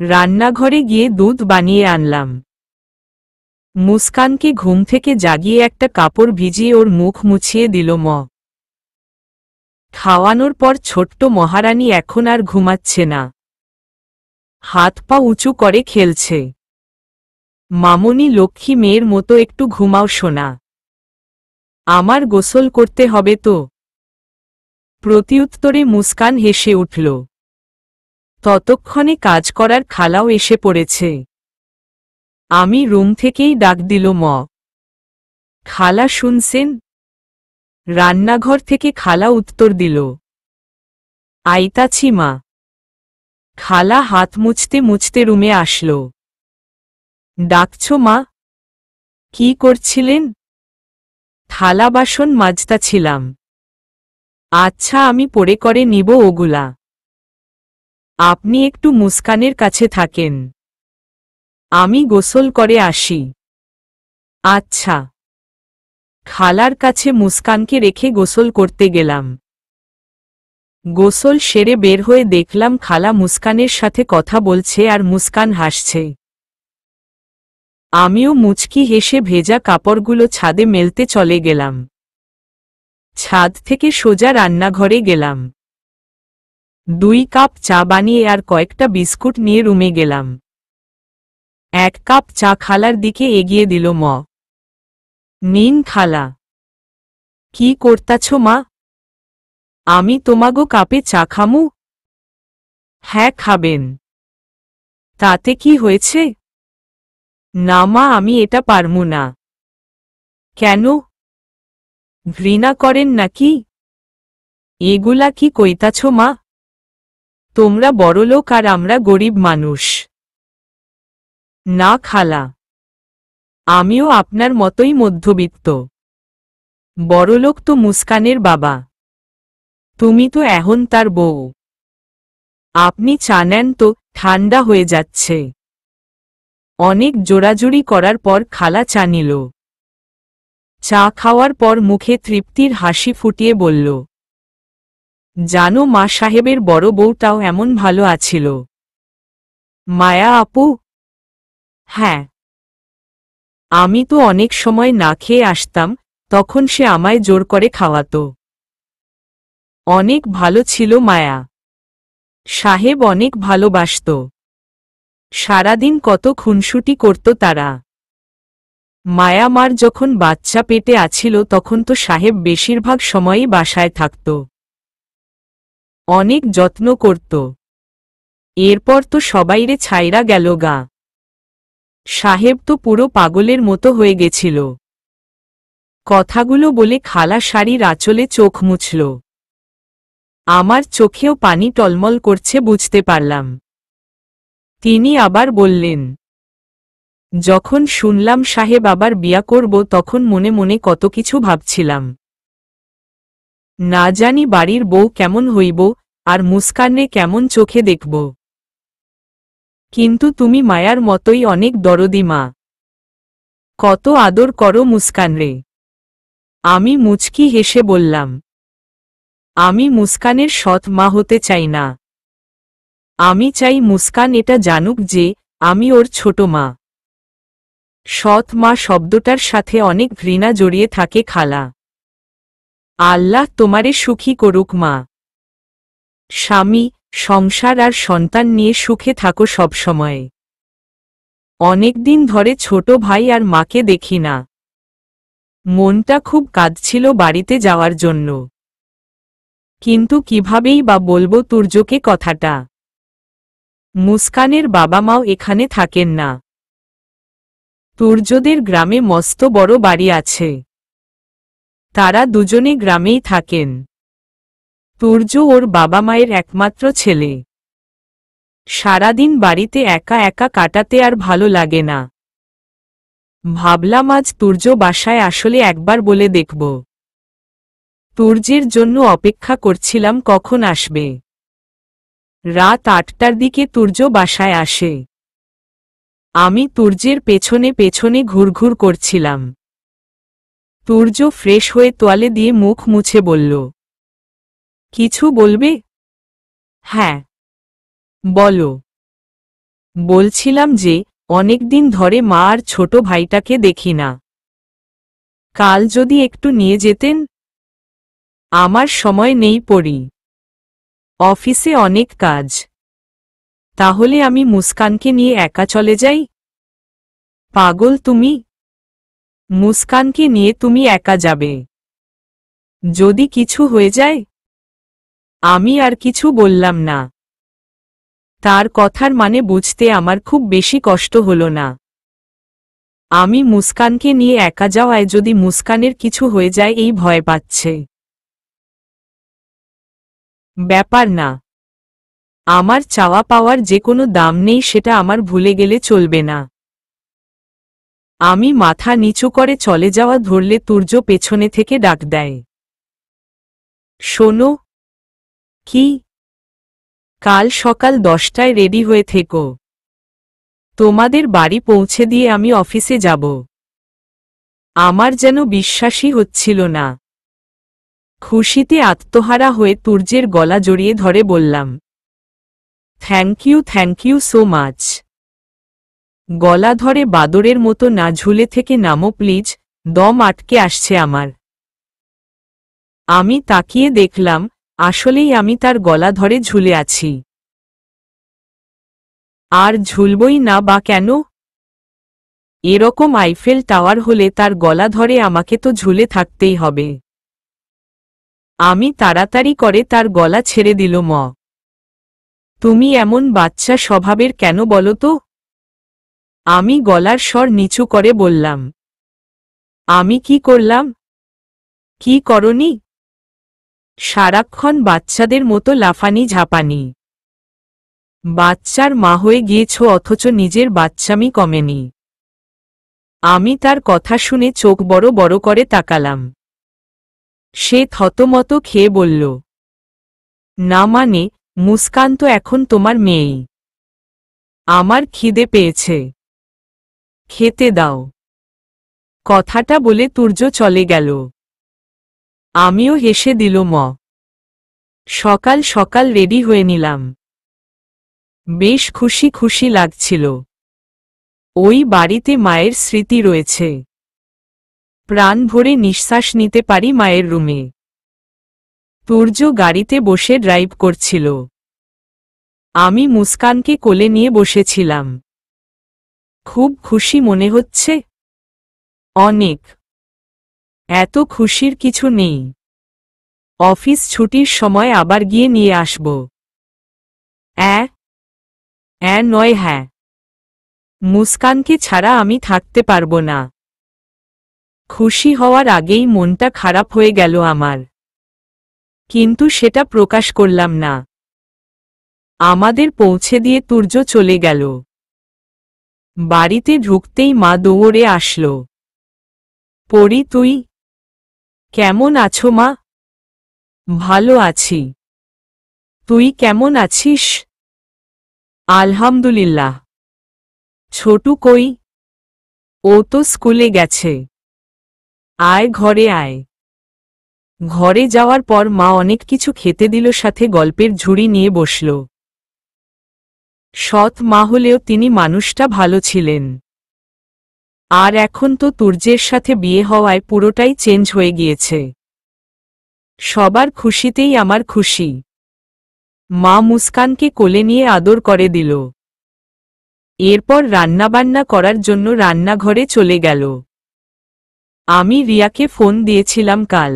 রান্নাঘরে গিয়ে দুধ বানিয়ে আনলাম। মুস্কানকে ঘুম থেকে জাগিয়ে একটা কাপড় ভিজিয়ে ওর মুখ মুছিয়ে দিল ম। খাওয়ানোর পর ছোট্ট মহারানী এখন আর ঘুমাচ্ছে না, হাত পা উঁচু করে খেলছে। মামনি লক্ষ্মী মেয়ের মতো একটু ঘুমাও সোনা, আমার গোসল করতে হবে তো। প্রতিউত্তরে মুস্কান হেসে উঠল। ততক্ষণে কাজ করার খালাও এসে পড়েছে। আমি রুম থেকেই ডাক দিল ম। খালা শুনছেন? রান্নাঘর থেকে খালা উত্তর দিল, আইতাছি মা। খালা হাত মুছতে মুছতে রুমে আসল। ডাকছো মা? কি করছিলেন? থালা বাসন মাজতাছিলাম। আচ্ছা, আমি পরে করে নিব ওগুলা, আপনি একটু মুস্কানের কাছে থাকেন, আমি গোসল করে আসি। আচ্ছা। খালার কাছে মুস্কানকে রেখে গোসল করতে গেলাম। গোসল সেরে বের হয়ে দেখলাম খালা মুস্কানের সাথে কথা বলছে আর মুস্কান হাসছে। আমিও মুচকি হেসে ভেজা কাপড়গুলো ছাদে মেলতে চলে গেলাম। ছাদ থেকে সোজা রান্নাঘরে গেলাম। 2 কাপ চা বানিয়ে আর কয়েকটা বিস্কুট নিয়ে রুমে গেলাম। 1 কাপ চা খালার দিকে এগিয়ে দিল ম। নিন খালা। কি করতাছ মা? আমি তোমাগো কাপে চা খামু? হ্যাঁ খাবেন। তাতে কি হয়েছে? না মা, আমি এটা পারমু না। কেন? ঘৃণা করেন নাকি? এগুলা কি কইতাছ মা? তোমরা বড়লোক আর আমরা গরিব মানুষ। না খালা, আমিও আপনার মতোই মধ্যবিত্ত। বড়লোক তো মুস্কানের বাবা, তুমি তো এখন তার বউ। আপনি চা নেন তো, ঠান্ডা হয়ে যাচ্ছে। অনেক জোরাজুরি করার পর খালা চা নিল। চা খাওয়ার পর মুখে তৃপ্তির হাসি ফুটিয়ে বলল, জানো মা সাহেবের বড় বউটাও এমন ভালো আছিল। মায়া আপু? হ্যাঁ। আমি তো অনেক সময় না খেয়ে আসতাম, তখন সে আমায় জোর করে খাওয়াতো। অনেক ভালো ছিল মায়া সাহেব, অনেক ভালোবাসত। সারাদিন কত খুনসুটি করত তারা। মায়া মার যখন বাচ্চা পেটে আছিল তখন তো সাহেব বেশিরভাগ সময়ই বাসায় থাকত, অনেক যত্ন করত। এরপর তো সবাইরে ছাইরা গেল গা। সাহেব তো পুরো পাগলের মতো হয়ে গেছিল। কথাগুলো বলে খালা শাড়ির আঁচলে চোখ মুছল। আমার চোখেও পানি টলমল করছে বুঝতে পারলাম। তিনি আবার বললেন, যখন শুনলাম সাহেব আবার বিয়া করব তখন মনে মনে কত কিছু ভাবছিলাম। না জানি বাড়ির বউ কেমন হইব, আর মুস্কানে কেমন চোখে দেখব। কিন্তু তুমি মায়ার মতোই অনেক দরদি মা। কত আদর করো মুস্কানরে। আমি মুচকি হেসে বললাম, আমি মুস্কানের সৎ মা হতে চাই না। আমি চাই মুস্কান এটা জানুক যে আমি ওর ছোট মা। সৎ মা শব্দটার সাথে অনেক ঘৃণা জড়িয়ে থাকে খালা। আল্লাহ তোমারে সুখী করুক মা। স্বামী, সংসার আর সন্তান নিয়ে সুখে থাকো সবসময়। অনেকদিন ধরে ছোট ভাই আর মাকে দেখি না। মনটা খুব কাঁদছিল বাড়িতে যাওয়ার জন্য, কিন্তু কিভাবেই বা বলবো তুর্যকে কথাটা। মুস্কানের বাবা মাও এখানে থাকেন না। তুর্যদের গ্রামে মস্ত বড় বাড়ি আছে, তারা দুজনে গ্রামেই থাকেন। তুর্য ওর বাবা মায়ের একমাত্র ছেলে। সারাদিন বাড়িতে একা একা কাটাতে আর ভালো লাগে না। ভাবলাম আজ তুর্য বাসায় আসলে একবার বলে দেখব। তুর্যের জন্য অপেক্ষা করছিলাম কখন আসবে। রাত 8টার দিকে তুর্য বাসায় আসে। আমি তুর্যের পেছনে পেছনে ঘুরঘুর করছিলাম। তুর্য ফ্রেশ হয়ে তোয়ালে দিয়ে মুখ মুছে বলল, কিছু বলবে? হ্যাঁ, বলো। বলছিলাম যে অনেকদিন ধরে মা আর ছোট ভাইটাকে দেখি না। কাল যদি একটু নিয়ে যেতেন। আমার সময় নেই পড়ি, অফিসে অনেক কাজ। তাহলে আমি মুস্কানকে নিয়ে একা চলে যাই? পাগল তুমি! মুস্কানকে নিয়ে তুমি একা যাবে? যদি কিছু হয়ে যায়? আমি আর কিছু বললাম না। তার কথার মানে বুঝতে আমার খুব বেশি কষ্ট হলো না। আমি মুস্কানকে নিয়ে একা যাওয়ায় যদি মুস্কানের কিছু হয়ে যায় এই ভয় পাচ্ছে। ব্যাপার না, আমার চাওয়া পাওয়ার যে কোনো দাম নেই, সেটা আমার ভুলে গেলে চলবে না। আমি মাথা নিচু করে চলে যাওয়া ধরলে তুর্য পেছনে থেকে ডাক দেয়, শোনো। কি? কাল সকাল 10টায় রেডি হয়ে থেকো। তোমাদের বাড়ি পৌঁছে দিয়ে আমি অফিসে যাব। আমার যেন বিশ্বাসই হচ্ছিল না। খুশিতে আত্মহারা হয়ে তুর্যের গলা জড়িয়ে ধরে বললাম, থ্যাংক ইউ সো মাচ। গলা ধরে বাদরের মতো না ঝুলে থেকে নামো প্লিজ, দম আটকে আসছে আমার। আমি তাকিয়ে দেখলাম, আসলেই আমি তার গলা ধরে ঝুলে আছি। আর ঝুলবই না বা কেন? এরকম আইফেল টাওয়ার হলে তার গলা ধরে আমাকে তো ঝুলে থাকতেই হবে। আমি তাড়াতাড়ি করে তার গলা ছেড়ে দিল। তুমি এমন বাচ্চা স্বভাবের কেন বলো তো? আমি গলার স্বর নিচু করে বললাম, আমি কি করলাম? কি করনি? সারাক্ষণ বাচ্চাদের মতো লাফানি ঝাপানি। বাচ্চার মা হয়ে গিয়েছ অথচ নিজের বাচ্চামি কমেনি। আমি তার কথা শুনে চোখ বড় বড় করে তাকালাম। সে থতমত খেয়ে বলল, না মানে, মুস্কান তো এখন তোমার মেয়েই। আমার খিদে পেয়েছে, খেতে দাও। কথাটা বলে তুর্য চলে গেল। আমিও হেসে দিল। সকাল সকাল রেডি হয়ে নিলাম। বেশ খুশি খুশি লাগছিল। ওই বাড়িতে মায়ের স্মৃতি রয়েছে। প্রাণ ভরে নিঃশ্বাস নিতে পারি মায়ের রুমে। তুর্য গাড়িতে বসে ড্রাইভ করছিল। আমি মুস্কানকে কোলে নিয়ে বসেছিলাম। খুব খুশি মনে হচ্ছে? অনেক। এত খুশির কিছু নেই। অফিস ছুটির সময় আবার গিয়ে নিয়ে আসব। নয়, হ্যাঁ। মুস্কানকে ছাড়া আমি থাকতে পারবো না। খুশি হওয়ার আগেই মনটা খারাপ হয়ে গেল আমার, কিন্তু সেটা প্রকাশ করলাম না। আমাদের পৌঁছে দিয়ে তুর্য চলে গেল। বাড়িতে ঢুকতেই মা দৌড়ে আসলো। পরি, তুই কেমন আছো মা? ভালো আছি। তুই কেমন আছিস? আলহামদুলিল্লাহ। ছোটু কই? ও তো স্কুলে গেছে। আয় ঘরে আয়। ঘরে যাওয়ার পর মা অনেক কিছু খেতে দিল, সাথে গল্পের ঝুড়ি নিয়ে বসল। সৎ মা হলেও তিনি মানুষটা ভালো ছিলেন। আর এখন তো তুর্যের সাথে বিয়ে হওয়ায় পুরোটাই চেঞ্জ হয়ে গিয়েছে। সবার খুশিতেই আমার খুশি। মা মুস্কানকে কোলে নিয়ে আদর করে দিল। এরপর রান্নাবান্না করার জন্য রান্নাঘরে চলে গেল। আমি রিয়াকে ফোন দিয়েছিলাম কাল।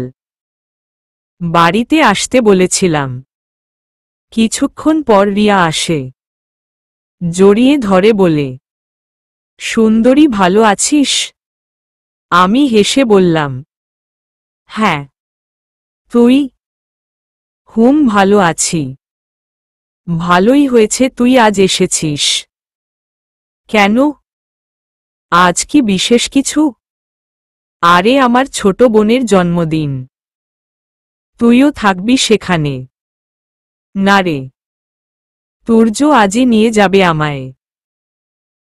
বাড়িতে আসতে বলেছিলাম। কিছুক্ষণ পর রিয়া আসে। জড়িয়ে ধরে বলে, সুন্দরী ভালো আছিস? আমি হেসে বললাম, হ্যাঁ। তুই? ভালো আছি। ভালোই হয়েছে তুই আজ এসেছিস। কেন? আজ কি বিশেষ কিছু? আরে আমার ছোট বোনের জন্মদিন। তুইও থাকবি সেখানে। না রে, তুর্য আজই নিয়ে যাবে আমায়।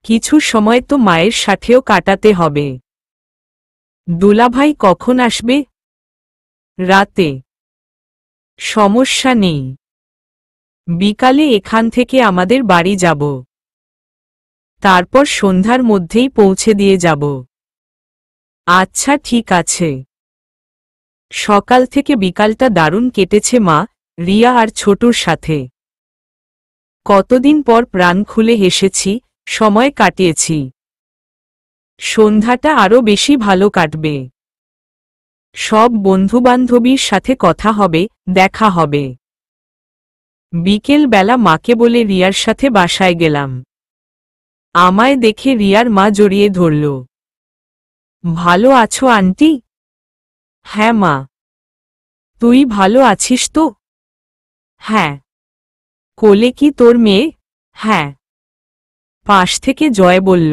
কিছু সময় তো মায়ের সাথেও কাটাতে হবে। দুলাভাই কখন আসবে? রাতে। সমস্যা নেই। বিকালে এখান থেকে আমাদের বাড়ি যাব। তারপর সন্ধ্যার মধ্যেই পৌঁছে দিয়ে যাব। আচ্ছা ঠিক আছে। সকাল থেকে বিকালটা দারুণ কেটেছে মা, রিয়া আর ছোটুর সাথে। কতদিন পর প্রাণ খুলে হেসেছি, সময় কাটিয়েছি। সন্ধ্যাটা আরও বেশি ভালো কাটবে। সব বন্ধুবান্ধবীর সাথে কথা হবে, দেখা হবে। বিকেল বেলা মাকে বলে রিয়ার সাথে বাসায় গেলাম। আমায় দেখে রিয়ার মা জড়িয়ে ধরল। ভালো আছো আন্টি? হ্যাঁ মা। তুই ভালো আছিস তো? হ্যাঁ। কোলে কি তোর মেয়ে? হ্যাঁ। পাশ থেকে জয় বলল,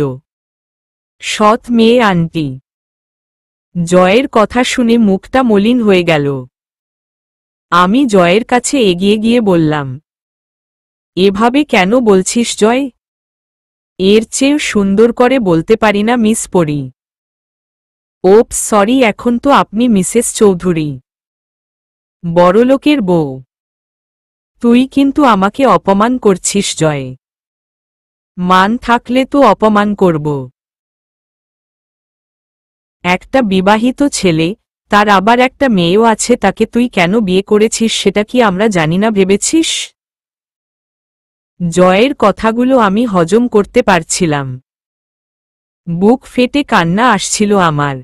সৎ মেয়ে আন্টি। জয়ের কথা শুনে মুখটা মলিন হয়ে গেল। আমি জয়ের কাছে এগিয়ে গিয়ে বললাম, এভাবে কেন বলছিস জয়? এর চেয়েও সুন্দর করে বলতে পারি না মিস পরি। ওপস সরি, এখন তো আপনি মিসেস চৌধুরী, বড়লোকের বউ। তুই কিন্তু আমাকে অপমান করছিস জয়। মান থাকলে তো অপমান করব। একটা বিবাহিত ছেলে, তার আবার একটা মেয়েও আছে, তাকে তুই কেন বিয়ে করেছিস সেটা কি আমরা জানি না ভেবেছিস? জয়ের কথাগুলো আমি হজম করতে পারছিলাম। বুক ফেটে কান্না আসছিল আমার।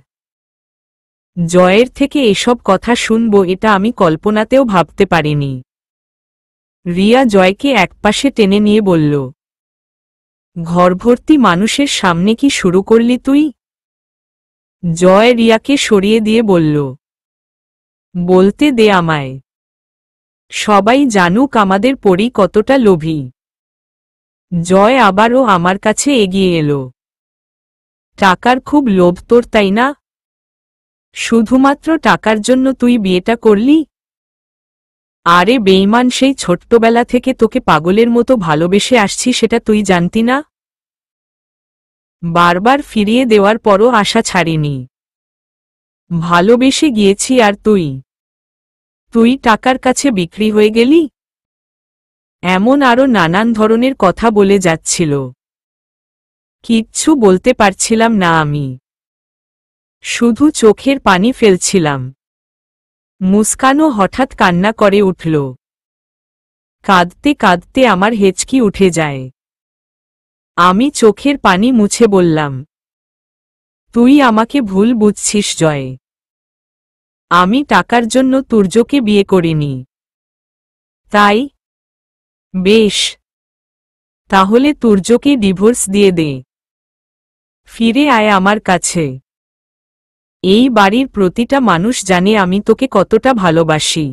জয়ের থেকে এসব কথা শুনব এটা আমি কল্পনাতেও ভাবতে পারিনি। রিয়া জয়কে একপাশে টেনে নিয়ে বলল, ঘরভর্তি মানুষের সামনে কি শুরু করলি তুই? জয় রিয়াকে সরিয়ে দিয়ে বলল, বলতে দে আমায়। সবাই জানুক আমাদের পরি কতটা লোভী। জয় আবারও আমার কাছে এগিয়ে এলো। টাকার খুব লোভ তোর, তাই না? শুধুমাত্র টাকার জন্য তুই বিয়েটা করলি? আরে বেঈমান, সেই ছোট্টবেলা থেকে তোকে পাগলের মতো ভালোবেসে আসছি, সেটা তুই জানতি না? বারবার ফিরিয়ে দেওয়ার পরও আশা ছাড়িনি। ভালোবেসে গিয়েছি, আর তুই টাকার কাছে বিক্রি হয়ে গেলি? এমন আরও নানান ধরনের কথা বলে যাচ্ছিল। কিচ্ছু বলতে পারছিলাম না আমি। শুধু চোখের পানি ফেলছিলাম। মুস্কানও হঠাৎ কান্না করে উঠল। কাঁদতে কাঁদতে আমার হেঁচকি উঠে যায়। আমি চোখের পানি মুছে বললাম, তুই আমাকে ভুল বুঝছিস জয়। আমি টাকার জন্য তুর্যকে বিয়ে করিনি। তাই? বেশ, তাহলে তুর্যকে ডিভোর্স দিয়ে দে। ফিরে আয় আমার কাছে। এই বাড়ির প্রতিটা মানুষ জানে আমি তোকে কতটা ভালোবাসি।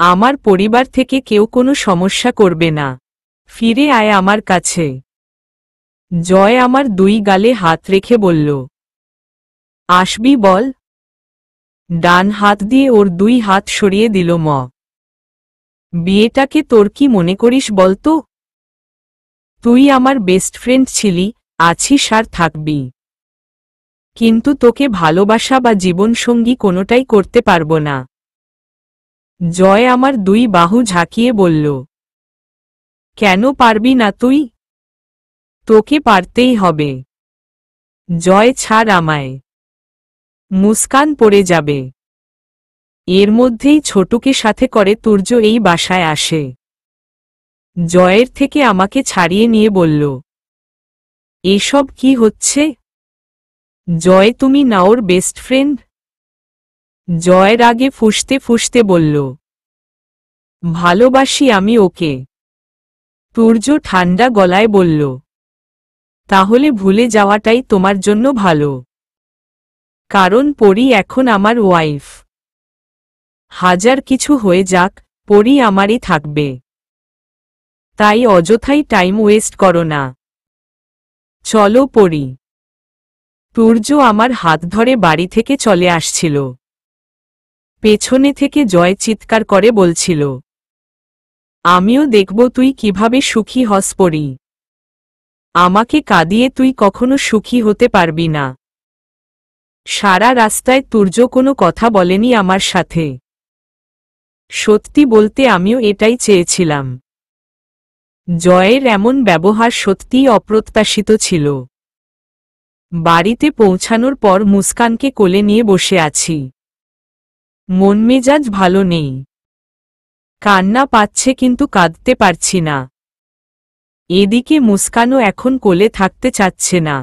আমার পরিবার থেকে কেউ কোনো সমস্যা করবে না। ফিরে আয় আমার কাছে। জয় আমার দুই গালে হাত রেখে বলল, আসবি বল। ডান হাত দিয়ে ওর দুই হাত সরিয়ে দিল। বিয়েটাকে তোর কি মনে করিস বলতো? তুই আমার বেস্ট ফ্রেন্ড ছিলি, আছিস আর থাকবি। কিন্তু তোকে ভালোবাসা বা জীবনসঙ্গী কোনোটাই করতে পারবো না। জয় আমার দুই বাহু ঝাঁকিয়ে বলল, কেন পারবি না তুই? তোকে পারতেই হবে। জয় ছাড় আমায়। মুস্কান পড়ে যাবে। এর মধ্যেই ছোটুকে সাথে করে তুর্য এই বাসায় আসে। জয়ের থেকে আমাকে ছাড়িয়ে নিয়ে বলল, এসব কি হচ্ছে? জয়, তুমি না ওর বেস্ট ফ্রেন্ড? জয়ের আগে ফুঁসতে ফুঁসতে বলল, ভালোবাসি আমি ওকে। তুর্য ঠান্ডা গলায় বলল, তাহলে ভুলে যাওয়াটাই তোমার জন্য ভালো, কারণ পরি এখন আমার ওয়াইফ। হাজার কিছু হয়ে যাক, পরি আমারই থাকবে। তাই অযথাই টাইম ওয়েস্ট করো না। চলো পরি। তুর্য আমার হাত ধরে বাড়ি থেকে চলে আসছিল। পেছনে থেকে জয় চিৎকার করে বলছিল, আমিও দেখব তুই কিভাবে সুখী হস পরি। আমাকে কাঁদিয়ে তুই কখনো সুখী হতে পারবি না। সারা রাস্তায় তুর্য কোনো কথা বলেনি আমার সাথে। সত্যি বলতে আমিও এটাই চেয়েছিলাম। জয়ের এমন ব্যবহার সত্যিই অপ্রত্যাশিত ছিল। বাড়িতে পৌঁছানোর পর মুস্কানকে কোলে নিয়ে বসে আছি। মন মেজাজ ভালো নেই। কান্না পাচ্ছে কিন্তু কাঁদতে পারছি না। এদিকে মুস্কানও এখন কোলে থাকতে চাচ্ছে না।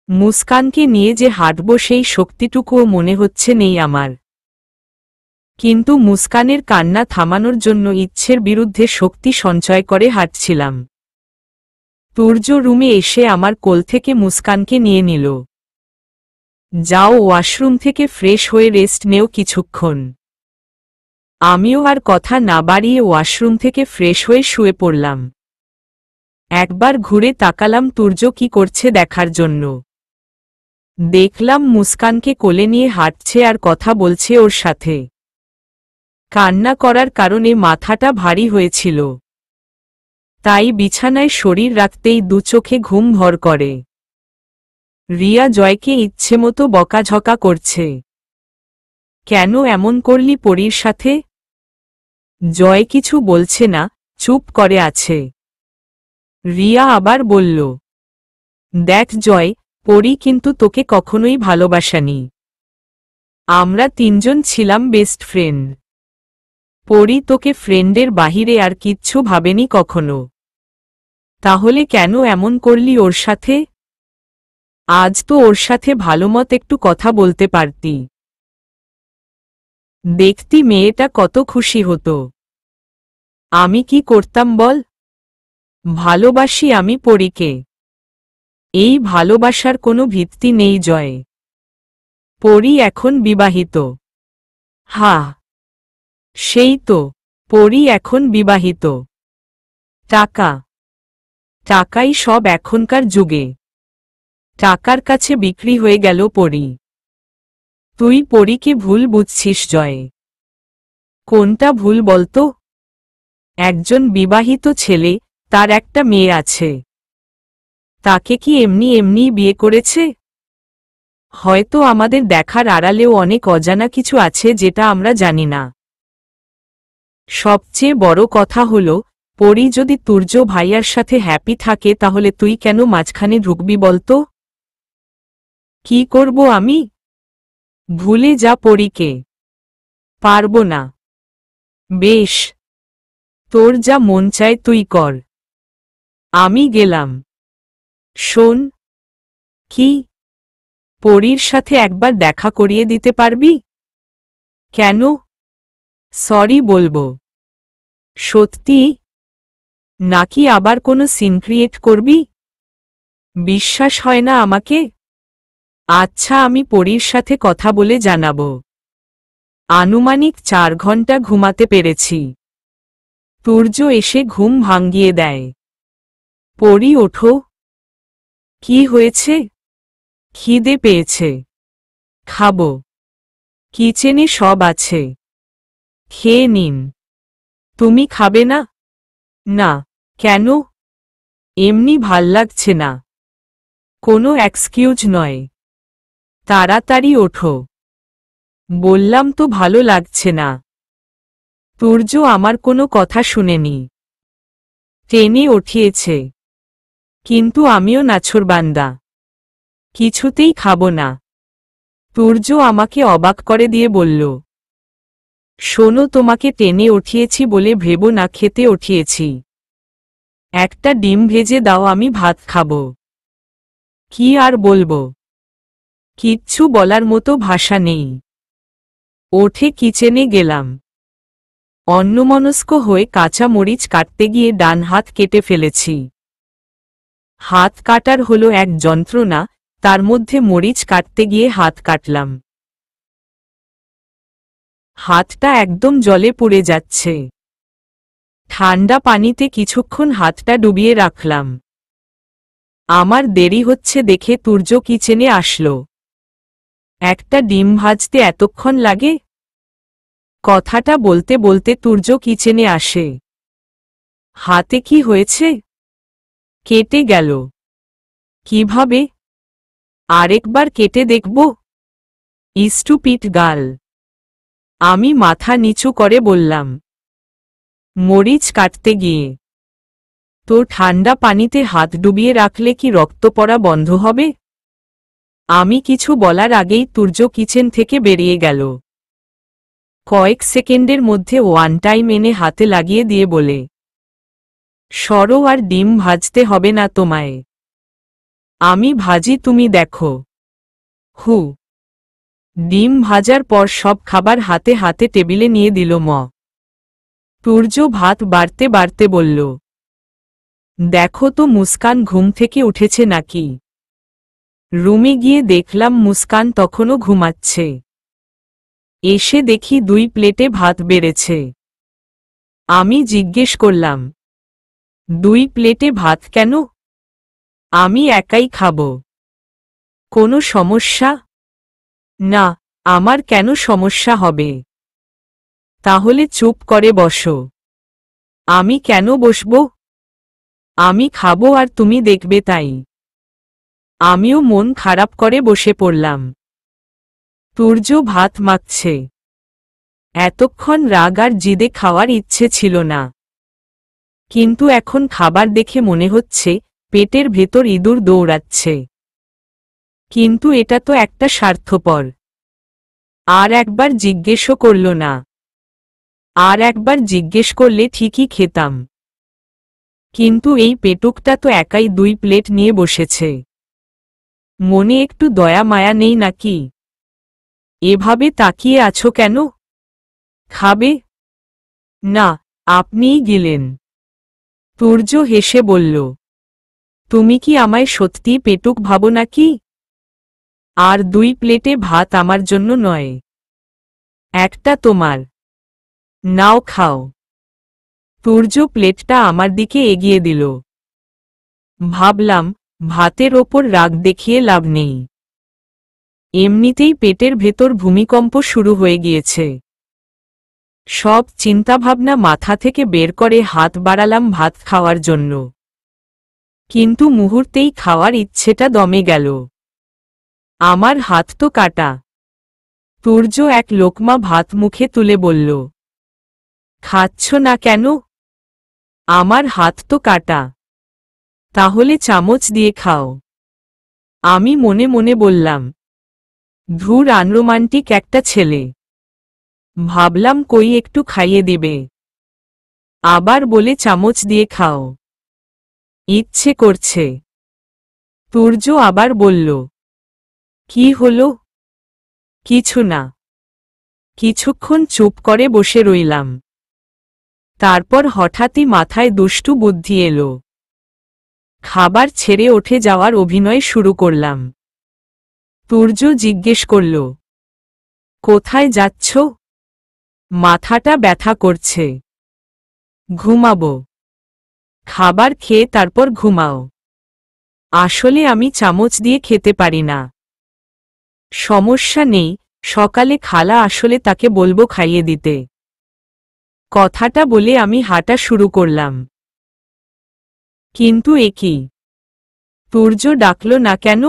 মুস্কানকে নিয়ে যে হাঁটব সেই শক্তিটুকুও মনে হচ্ছে নেই আমার। কিন্তু মুস্কানের কান্না থামানোর জন্য ইচ্ছের বিরুদ্ধে শক্তি সঞ্চয় করে হাঁটছিলাম। তুর্য রুমে এসে আমার কোল থেকে মুস্কানকে নিয়ে নিল। যাও, ওয়াশরুম থেকে ফ্রেশ হয়ে রেস্ট নেও কিছুক্ষণ। আমিও আর কথা না বাড়িয়ে ওয়াশরুম থেকে ফ্রেশ হয়ে শুয়ে পড়লাম। একবার ঘুরে তাকালাম তুর্য কি করছে দেখার জন্য। দেখলাম মুস্কানকে কোলে নিয়ে হাঁটছে আর কথা বলছে ওর সাথে। কান্না করার কারণে মাথাটা ভারী হয়েছিল। তাই বিছানায় শরীর রাখতেই দু চোখে ঘুম ভর করে। রিয়া জয়কে ইচ্ছেমতো বকাঝকা করছে। কেন এমন করলি পরীর সাথে? জয় কিছু বলছে না, চুপ করে আছে। রিয়া আবার বলল, দেখ জয়, পরী কিন্তু তোকে কখনোই ভালোবাসেনি। আমরা তিনজন ছিলাম বেস্ট ফ্রেন্ড। পরী তোকে ফ্রেন্ডের বাহিরে আর কিচ্ছু ভাবেনি কখনো। তাহলে কেন এমন করলি ওর সাথে? আজ তো ওর সাথে ভালোমত একটু কথা বলতে পারতি। দেখতি মেয়েটা কত খুশি হতো। আমি কি করতাম বল? ভালোবাসি আমি পরীকে। এই ভালোবাসার কোনো ভিত্তি নেই জয়। পরী এখন বিবাহিত। হ্যাঁ, সেই তো, পরী এখন বিবাহিত। টাকা, টাকাই সব এখনকার যুগে। টাকার কাছে বিক্রি হয়ে গেল পরী। তুই পরীকে ভুল বুঝছিস জয়। কোনটা ভুল বলতো? একজন বিবাহিত ছেলে, তার একটা মেয়ে আছে। তাকে কি এমনি এমনি বিয়ে করেছে? হয়তো আমাদের দেখার আড়ালেও অনেক অজানা কিছু আছে যেটা আমরা জানি না। সবচেয়ে বড় কথা হলো, পরী যদি তুর্য ভাইয়ার সাথে হ্যাপি থাকে তাহলে তুই কেন মাঝখানে ঢুকবি বলতো? কি করব আমি? ভুলে যা পরীকে। পারব না। বেশ, তোর যা মন চায় তুই কর। আমি গেলাম। শোন। কি? পরীর সাথে একবার দেখা করিয়ে দিতে পারবি? কেন? সরি বলবো। সত্যি? নাকি আবার কোনো সিন ক্রিয়েট করবি? বিশ্বাস হয় না আমাকে? আচ্ছা, আমি পরীর সাথে কথা বলে জানাবো। আনুমানিক 4 ঘন্টা ঘুমাতে পেরেছি। তুর্য এসে ঘুম ভাঙিয়ে দেয়। পরী ওঠো। কি হয়েছে? খিদে পেয়েছে। খাবো। কিচেনে সব আছে। খেয়ে নিন। তুমি খাবে না? না। কেন? এমনি ভাল লাগছে না। কোনো এক্সকিউজ নয়। তাড়াতাড়ি ওঠো। বললাম তো ভালো লাগছে না। তুর্য আমার কোনো কথা শুনেনি। টেনে উঠিয়েছে। কিন্তু আমিও নাছোড়বান্দা। কিছুতেই খাবো না। তুর্য আমাকে অবাক করে দিয়ে বলল, শোনো, তোমাকে টেনে উঠিয়েছি বলে ভেবো না খেতে উঠিয়েছি। একটা ডিম ভেজে দাও, আমি ভাত খাবো। কি আর বলবো, কিচ্ছু বলার মতো ভাষা নেই। ওঠে কিচেনে গেলাম। অন্যমনস্ক হয়ে কাঁচা মরিচ কাটতে গিয়ে ডান হাত কেটে ফেলেছি। হাত কাটার হলো এক যন্ত্রণা, তার মধ্যে মরিচ কাটতে গিয়ে হাত কাটলাম। হাতটা একদম জলে পুড়ে যাচ্ছে। ঠান্ডা পানিতে কিছুক্ষণ হাতটা ডুবিয়ে রাখলাম। আমার দেরি হচ্ছে দেখে তুর্য কিচেনে আসলো। একটা ডিম ভাজতে এতক্ষণ লাগে? কথাটা বলতে বলতে তুর্য কিচেনে আসে। হাতে কি হয়েছে? কেটে গেল। কিভাবে? আরেকবার কেটে দেখব? Stupid girl. আমি মাথা নিচু করে বললাম। মরিচ কাটতে গিয়ে তো ঠান্ডা পানিতে হাত ডুবিয়ে রাখলে কি রক্ত পড়া বন্ধ হবে? আমি কিছু বলার আগেই তুর্য কিচেন থেকে বেরিয়ে গেল। কয়েক সেকেন্ডের মধ্যে ওয়ান টাইম এনে হাতে লাগিয়ে দিয়ে বলে, সরো, আর ডিম ভাজতে হবে না তোমায়। আমি ভাজি, তুমি দেখো। হু। ডিম ভাজার পর সব খাবার হাতে হাতে টেবিলে নিয়ে দিল ম। তুর্য ভাত বাড়তে বাড়তে বলল, দেখো তো মুস্কান ঘুম থেকে উঠেছে নাকি। রুমে গিয়ে দেখলাম মুস্কান তখনও ঘুমাচ্ছে। এসে দেখি 2 প্লেটে ভাত বেড়েছে। আমি জিজ্ঞেস করলাম, 2 প্লেটে ভাত কেন? আমি একাই খাব। কোনো সমস্যা? না, আমার কেন সমস্যা হবে? তাহলে চুপ করে বসো। আমি কেন বসবো? আমি খাবো আর তুমি দেখবে তাই। আমিও মন খারাপ করে বসে পড়লাম। তুর্য ভাত মাখছে। এতক্ষণ রাগ আর জিদে খাওয়ার ইচ্ছে ছিল না, কিন্তু এখন খাবার দেখে মনে হচ্ছে পেটের ভেতর ইঁদুর দৌড়াচ্ছে। কিন্তু এটা তো একটা স্বার্থপর। আর একবার জিজ্ঞেসও করল না। আর একবার জিজ্ঞেস করলে ঠিকই খেতাম। কিন্তু এই পেটুকটা তো একাই 2 প্লেট নিয়ে বসেছে। মনে একটু দয়া মায়া নেই নাকি? এভাবে তাকিয়ে আছো কেন? খাবে? না, আপনিই গেলেন। তুর্য হেসে বলল, তুমি কি আমায় সত্যিই পেটুক ভাবো নাকি? আর 2 প্লেটে ভাত আমার জন্য নয়, একটা তোমার। নাও খাও। তুর্য প্লেটটা আমার দিকে এগিয়ে দিল। ভাবলাম, ভাতের ওপর রাগ দেখিয়ে লাভ নেই। এমনিতেই পেটের ভেতর ভূমিকম্প শুরু হয়ে গিয়েছে। সব চিন্তাভাবনা মাথা থেকে বের করে হাত বাড়ালাম ভাত খাওয়ার জন্য। কিন্তু মুহূর্তেই খাওয়ার ইচ্ছেটা দমে গেল। আমার হাত তো কাটা। তুর্য এক লোকমা ভাত মুখে তুলে বলল, খাচ্ছ না কেন? আমার হাত তো কাটা। তাহলে চামচ দিয়ে খাও। আমি মনে মনে বললাম, ধুর, আনরোমান্টিক একটা ছেলে। ভাবলাম কই একটু খাইয়ে দেবে। আবার বলে চামচ দিয়ে খাও। ইচ্ছে করছে। তুর্য আবার বলল, কি হলো? কিছু না। কিছুক্ষণ চুপ করে বসে রইলাম। তারপর হঠাৎই মাথায় দুষ্টু বুদ্ধি এলো। খাবার ছেড়ে উঠে যাওয়ার অভিনয় শুরু করলাম। তুর্য জিজ্ঞেস করল, কোথায় যাচ্ছ? মাথাটা ব্যথা করছে। ঘুমাবো। খাবার খেয়ে তারপর ঘুমাও। আসলে আমি চামচ দিয়ে খেতে পারি না। সমস্যা নেই, সকালে খালা আসলে তাকে বলবো খাইয়ে দিতে। কথাটা বলে আমি হাঁটা শুরু করলাম। কিন্তু একি? তুর্য ডাকল না কেন?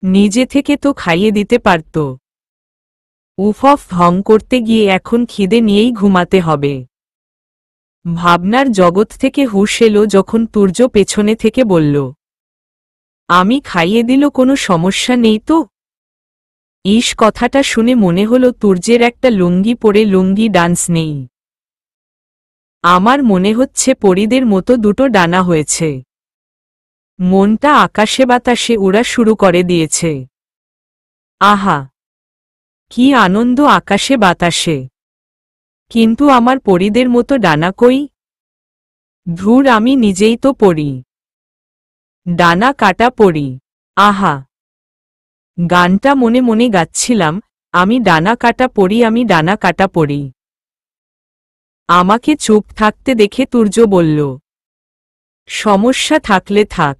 নিজে থেকে তো খাইয়ে দিতে পারত। উফফ, ভং করতে গিয়ে এখন খিদে নিয়েই ঘুমাতে হবে। ভাবনার জগৎ থেকে হুঁশ এলো যখন তুর্য পেছনে থেকে বলল, আমি খাইয়ে দিল, কোনো সমস্যা নেই তো? ইস, কথাটা শুনে মনে হলো তুর্যের একটা লুঙ্গি পরে লুঙ্গি ডান্স নেই। আমার মনে হচ্ছে পরীদের মতো দুটো ডানা হয়েছে। মনটা আকাশে বাতাসে উড়া শুরু করে দিয়েছে। আহা, কি আনন্দ আকাশে বাতাসে! কিন্তু আমার পরীদের মতো ডানা কই? ধুর, আমি নিজেই তো পড়ি, ডানা কাটা পড়ি। আহা, গানটা মনে মনে গাচ্ছিলাম, আমি ডানা কাটা পড়ি, আমি ডানা কাটা পড়ি। আমাকে চুপ থাকতে দেখে তুর্য বলল, সমস্যা থাকলে থাক।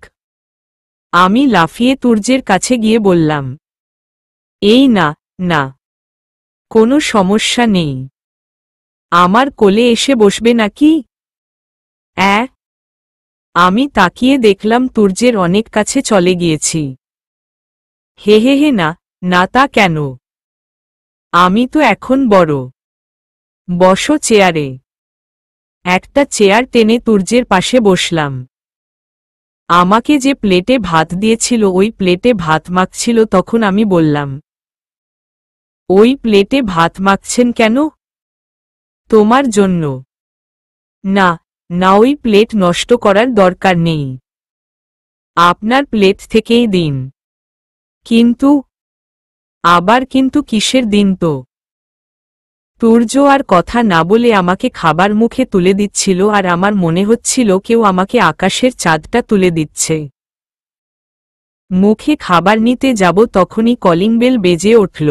আমি লাফিয়ে তুর্যের কাছে গিয়ে বললাম, এই না, না, কোনো সমস্যা নেই। আমার কোলে এসে বসবে নাকি? আমি তাকিয়ে দেখলাম তুর্যের অনেক কাছে চলে গিয়েছি। হে হে হে, না, না, তা কেন? আমি তো এখন বড়। বসো চেয়ারে। একটা চেয়ার টেনে তুর্যের পাশে বসলাম। আমাকে যে প্লেটে ভাত দিয়েছিল ওই প্লেটে ভাত মাখছিল, তখন আমি বললাম, ওই প্লেটে ভাত মাখছেন কেন? তোমার জন্য। না, না, ওই প্লেট নষ্ট করার দরকার নেই, আপনার প্লেট থেকেই দিন। কিন্তু? আবার কিন্তু কিসের দিন? তো তুর্য আর কথা না বলে আমাকে খাবার মুখে তুলে দিচ্ছিল, আর আমার মনে হচ্ছিল কেউ আমাকে আকাশের চাঁদটা তুলে দিচ্ছে। মুখে খাবার নিতে যাব তখনই কলিং বেল বেজে উঠল।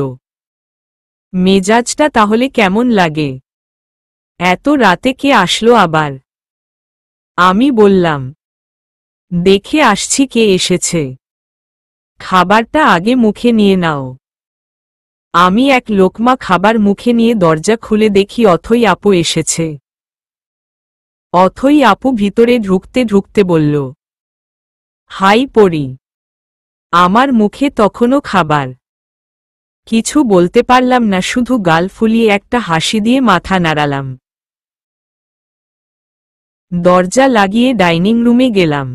মেজাজটা তাহলে কেমন লাগে? এত রাতে কে আসলো আবার? আমি বললাম, দেখে আসছি কে এসেছে, খাবারটা আগে মুখে নিয়ে নাও। আমি এক লোকমা খাবার মুখে নিয়ে দরজা খুলে দেখি অথই আপু এসেছে। অথই আপু ভিতরে ঢুকতে ঢুকতে বলল, হাই পড়ি। আমার মুখে তখনও খাবার। কিছু বলতে পারলাম না, শুধু গাল ফুলিয়ে একটা হাসি দিয়ে মাথা নাড়ালাম। দরজা লাগিয়ে ডাইনিং রুমে গেলাম।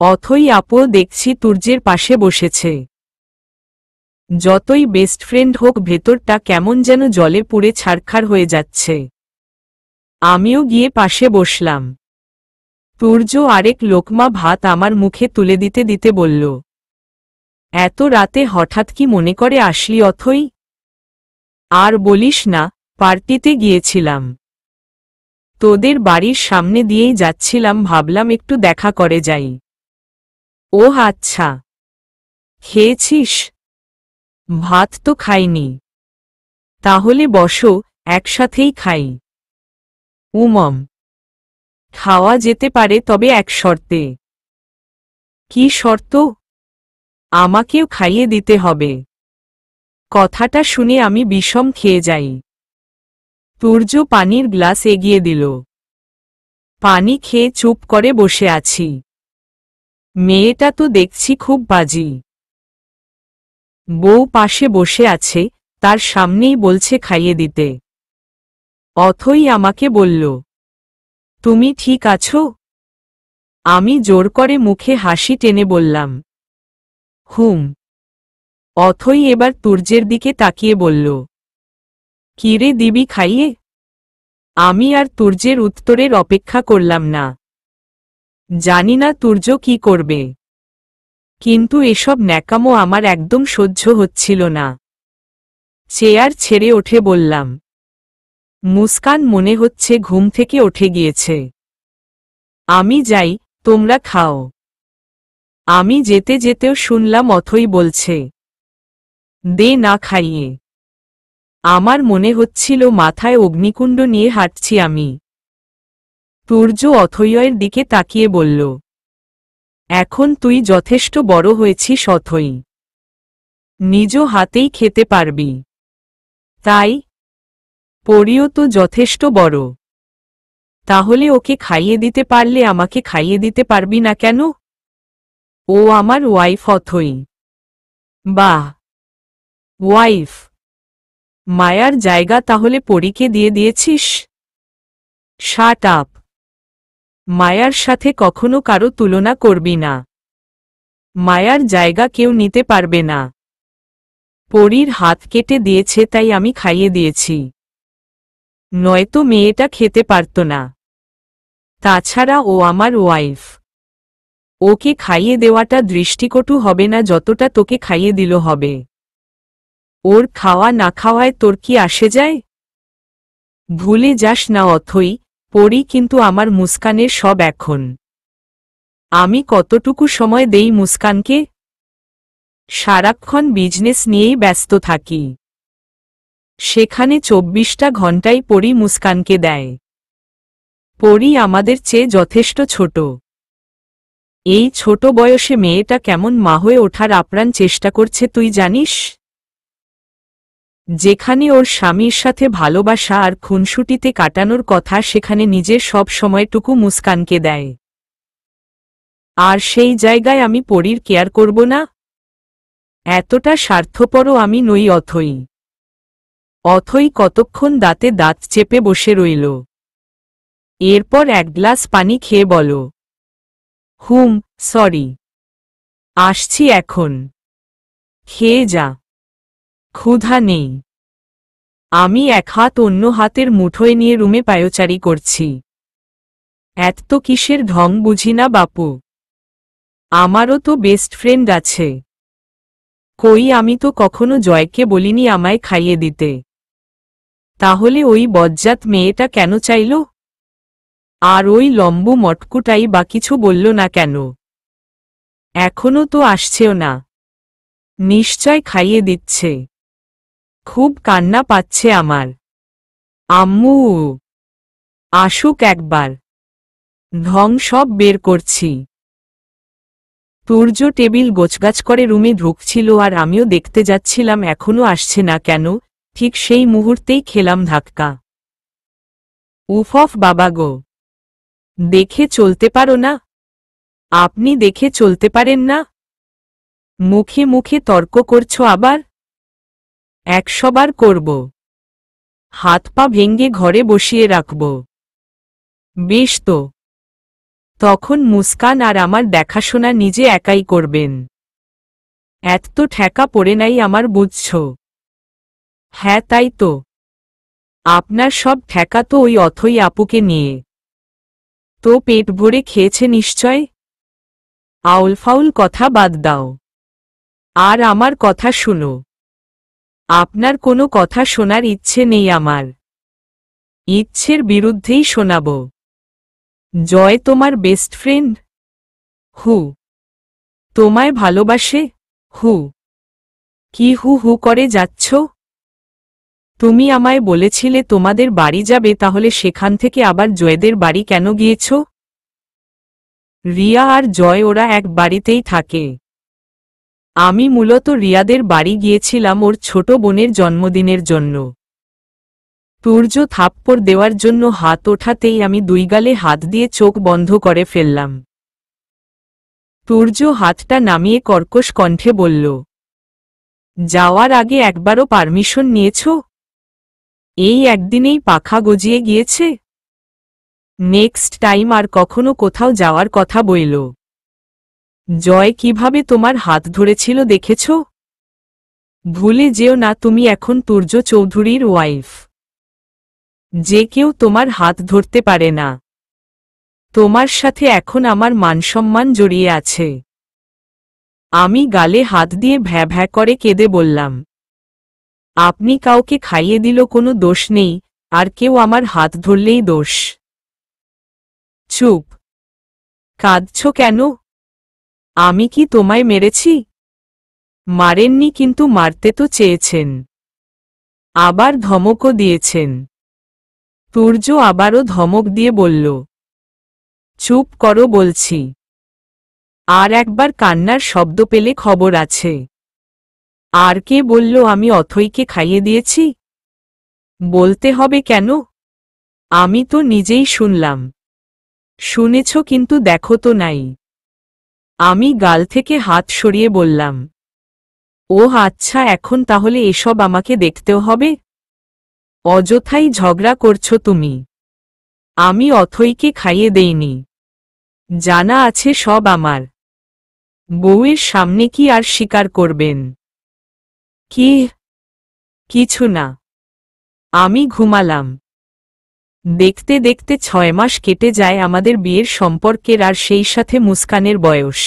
অথই আপু দেখছি তুর্যের পাশে বসেছে। যতই বেস্ট ফ্রেন্ড হোক, ভেতরটা কেমন যেন জলে পুড়ে ছারখার হয়ে যাচ্ছে। আমিও গিয়ে পাশে বসলাম। তুর্য আরেক লোকমা ভাত আমার মুখে তুলে দিতে দিতে বলল, এত রাতে হঠাৎ কি মনে করে আসলি অথই? আর বলিস না, পার্টিতে গিয়েছিলাম। তোদের বাড়ির সামনে দিয়েই যাচ্ছিলাম, ভাবলাম একটু দেখা করে যাই। ও আচ্ছা, খেয়েছিস? ভাত তো খাইনি। তাহলে বসো, একসাথেই খাই। উমম, খাওয়া যেতে পারে, তবে এক শর্তে। কি শর্ত? আমাকেও খাইয়ে দিতে হবে। কথাটা শুনে আমি বিষম খেয়ে যাই। তুর্য পানির গ্লাস এগিয়ে দিল। পানি খেয়ে চুপ করে বসে আছি। মেয়েটা তো দেখছি খুব বাজি। বউ পাশে বসে আছে, তার সামনেই বলছে খাইয়ে দিতে। অথই আমাকে বলল, তুমি ঠিক আছো? আমি জোর করে মুখে হাসি টেনে বললাম, হুম। অথই এবার তুর্যের দিকে তাকিয়ে বলল, কিরে, দিবি খাইয়ে? আমি আর তুর্যের উত্তরের অপেক্ষা করলাম না। জানি না তুর্য কি করবে, কিন্তু এসব ন্যাকামো আমার একদম সহ্য হচ্ছিল না। চেয়ার ছেড়ে উঠে বললাম, মুস্কান মনে হচ্ছে ঘুম থেকে উঠে গিয়েছে। আমি যাই, তোমরা খাও। আমি যেতে যেতেও শুনলাম অথই বলছে, দে না খাইয়ে। আমার মনে হচ্ছিল মাথায় অগ্নিকুণ্ড নিয়ে হাঁটছি আমি। তুর্য অথইয়ের দিকে তাকিয়ে বলল, এখন তুই যথেষ্ট বড় হয়েছিস অথই, নিজ হাতেই খেতে পারবি। তাই পরিও তো যথেষ্ট বড়, তাহলে ওকে খাইয়ে দিতে পারলে আমাকে খাইয়ে দিতে পারবি না কেন? ও আমার ওয়াইফ অথই। বাহ, ওয়াইফ! মায়ার জায়গা তাহলে পরীকে দিয়ে দিয়েছিস? Shut up! মায়ার সাথে কখনো কারো তুলনা করবি না। মায়ার জায়গা কেউ নিতে পারবে না। পরীর হাত কেটে দিয়েছে তাই আমি খাইয়ে দিয়েছি, নয়তো মেয়েটা খেতে পারত না। তাছাড়া ও আমার ওয়াইফ। ওকে খাইয়ে দেওয়াটা দৃষ্টিকটু হবে না যতটা তোকে খাইয়ে দিল হবে। ওর খাওয়া না খাওয়ায় তোর কি আসে যায়? ভুলে যাস না অথই, পড়ি কিন্তু আমার মুস্কানের সব এখন। আমি কতটুকু সময় দেই মুস্কানকে? সারাক্ষণ বিজনেস নিয়েই ব্যস্ত থাকি। সেখানে 24টা ঘন্টাই পড়ি মুস্কানকে দেয়। পড়ি আমাদের চেয়ে যথেষ্ট ছোট। এই ছোট বয়সে মেয়েটা কেমন মা হয়ে ওঠার আপ্রাণ চেষ্টা করছে তুই জানিস? যেখানে ওর স্বামীর সাথে ভালোবাসা আর খুনসুটিতে কাটানোর কথা সেখানে নিজের সব সময়টুকু মুস্কানকে দেয়। আর সেই জায়গায় আমি পরীর কেয়ার করব না? এতটা স্বার্থপরও আমি নই অথই। অথই কতক্ষণ দাঁতে দাঁত চেপে বসে রইল। এরপর এক গ্লাস পানি খেয়ে বল, সরি। আসছি এখন। খেয়ে যা। ক্ষুধা নেই। আমি এক হাত অন্য হাতের মুঠোয় নিয়ে রুমে পায়চারি করছি। এত কিসের ঢং বুঝি না বাপু। আমারও তো বেস্ট ফ্রেন্ড আছে। কই আমি তো কখনো জয়কে বলিনি আমায় খাইয়ে দিতে। তাহলে ওই বজ্জাত মেয়েটা কেন চাইল? আর ওই লম্বু মটকুটাই বা কিছু বলল না কেন? এখনো তো আসছেও না। নিশ্চয় খাইয়ে দিচ্ছে। খুব কান্না পাচ্ছে আমার। আম্মু আসুক একবার। ঢং সব বের করছি। তুর্য টেবিল গোছগাছ করে রুমে ঢুকছিল আর আমিও দেখতে যাচ্ছিলাম এখনো আসছে না কেন। ঠিক সেই মুহূর্তেই খেলাম ধাক্কা। উফ বাবা গো। দেখে চলতে পারো না? আপনি দেখে চলতে পারেন না? মুখে মুখে তর্ক করছো আবার? 100 বার করব। হাত পা ভেঙ্গে ঘরে বসিয়ে রাখব। বেশ তো। তখন মুস্কান আর আমার দেখাশোনা নিজে একাই করবেন। এত ঠেকা পড়ে নাই আমার বুঝছ? হ্যাঁ তাই তো। আপনার সব ঠেকা তো ওই অথই আপুকে নিয়ে। তো পেট ভরে খেয়েছে নিশ্চয়? আউলফাউল কথা বাদ দাও। আর আমার কথা শুনো। আপনার কোনো কথা শোনার ইচ্ছে নেই আমার। ইচ্ছের বিরুদ্ধেই শোনাব। জয় তোমার বেস্ট ফ্রেন্ড? তোমায় ভালোবাসে? কি হু করে যাচ্ছ? তুমি আমায় বলেছিলে তোমাদের বাড়ি যাবে, তাহলে সেখান থেকে আবার জয়দের বাড়ি কেন গিয়েছ? রিয়া আর জয় ওরা এক বাড়িতেই থাকে। আমি মূলত রিয়াদের বাড়ি গিয়েছিলাম ওর ছোট বোনের জন্মদিনের জন্য। তুর্য থাপ্পড় দেওয়ার জন্য হাত ওঠাতেই আমি দুই গালে হাত দিয়ে চোখ বন্ধ করে ফেললাম। তুর্য হাতটা নামিয়ে কর্কশ কণ্ঠে বলল, যাওয়ার আগে একবারও পারমিশন নিয়েছ? এই একদিনেই পাখা গজিয়ে গিয়েছে। নেক্সট টাইম আর কখনো কোথাও যাওয়ার কথা বইল। জয় কিভাবে তোমার হাত ধরেছিল দেখেছ? ভুলে যেও না তুমি এখন তুর্য চৌধুরীর ওয়াইফ। যে কেউ তোমার হাত ধরতে পারে না। তোমার সাথে এখন আমার মানসম্মান জড়িয়ে আছে। আমি গালে হাত দিয়ে ভ্যা ভ্যা করে কেঁদে বললাম, আপনি কাউকে খাইয়ে দিল কোনো দোষ নেই, আর কেউ আমার হাত ধরলেই দোষ। চুপ। কাঁদছ কেন? আমি কি তোমায় মেরেছি? মারেননি, কিন্তু মারতে তো চেয়েছেন। আবার ধমকও দিয়েছেন। তুর্য আবারও ধমক দিয়ে বলল, চুপ করো বলছি। আর একবার কান্নার শব্দ পেলে খবর আছে। আর কে বলল আমি অথইকে খাইয়ে দিয়েছি? বলতে হবে কেন? আমি তো নিজেই শুনলাম। শুনেছ কিন্তু দেখো তো নাই। আমি গাল থেকে হাত সরিয়ে বললাম, ও আচ্ছা, এখন তাহলে এসব আমাকে দেখতেও হবে? অযথাই ঝগড়া করছো তুমি। আমি অথইকে খাইয়ে দেইনি। জানা আছে সব আমার। বউয়ের সামনে কি আর স্বীকার করবেন? কি? কিছু না। আমি ঘুমালাম। দেখতে দেখতে 6 মাস কেটে যায় আমাদের বিয়ের সম্পর্কের, আর সেই সাথে মুস্কানের বয়স।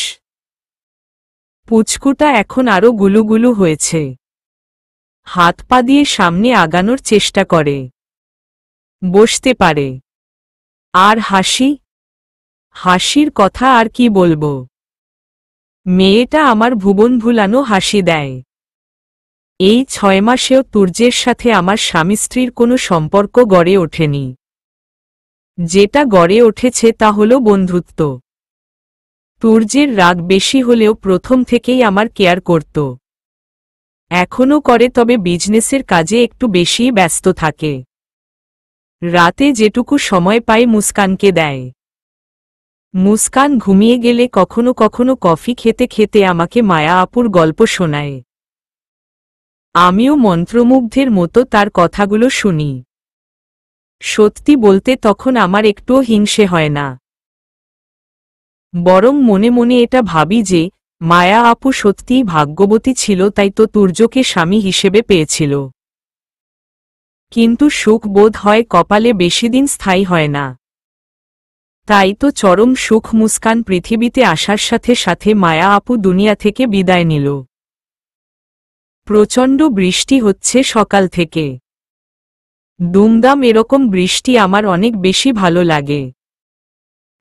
পুচকুটা এখন আরো গুলুগুলু হয়েছে। হাত পা দিয়ে সামনে আগানোর চেষ্টা করে, বসতে পারে। আর হাসির কথা আর কি বলবো। মেয়েটা আমার ভুবন ভুলানো হাসি দেয়। এই 6 মাসেও তুর্যের সাথে আমার স্বামী স্ত্রীর কোনো সম্পর্ক গড়ে ওঠেনি। যেটা গড়ে উঠেছে তা হল বন্ধুত্ব। তুর্যের রাগ বেশি হলেও প্রথম থেকেই আমার কেয়ার করত। এখনও করে, তবে বিজনেসের কাজে একটু বেশিই ব্যস্ত থাকে। রাতে যেটুকু সময় পায় মুস্কানকে দেয়। মুস্কান ঘুমিয়ে গেলে কখনো কখনো কফি খেতে খেতে আমাকে মায়া আপুর গল্প শোনায়। আমিও মন্ত্রমুগ্ধের মতো তার কথাগুলো শুনি। সত্যি বলতে তখন আমার একটুও হিংসে হয় না, বরং মনে মনে এটা ভাবি যে মায়া আপু সত্যিই ভাগ্যবতী ছিল, তাই তো তুর্যকে স্বামী হিসেবে পেয়েছিল। কিন্তু সুখ বোধ হয় কপালে বেশিদিন স্থায়ী হয় না। তাই তো চরম সুখ মুস্কান পৃথিবীতে আসার সাথে সাথে মায়া আপু দুনিয়া থেকে বিদায় নিল। প্রচণ্ড বৃষ্টি হচ্ছে সকাল থেকে। দুমদাম এরকম বৃষ্টি আমার অনেক বেশি ভালো লাগে।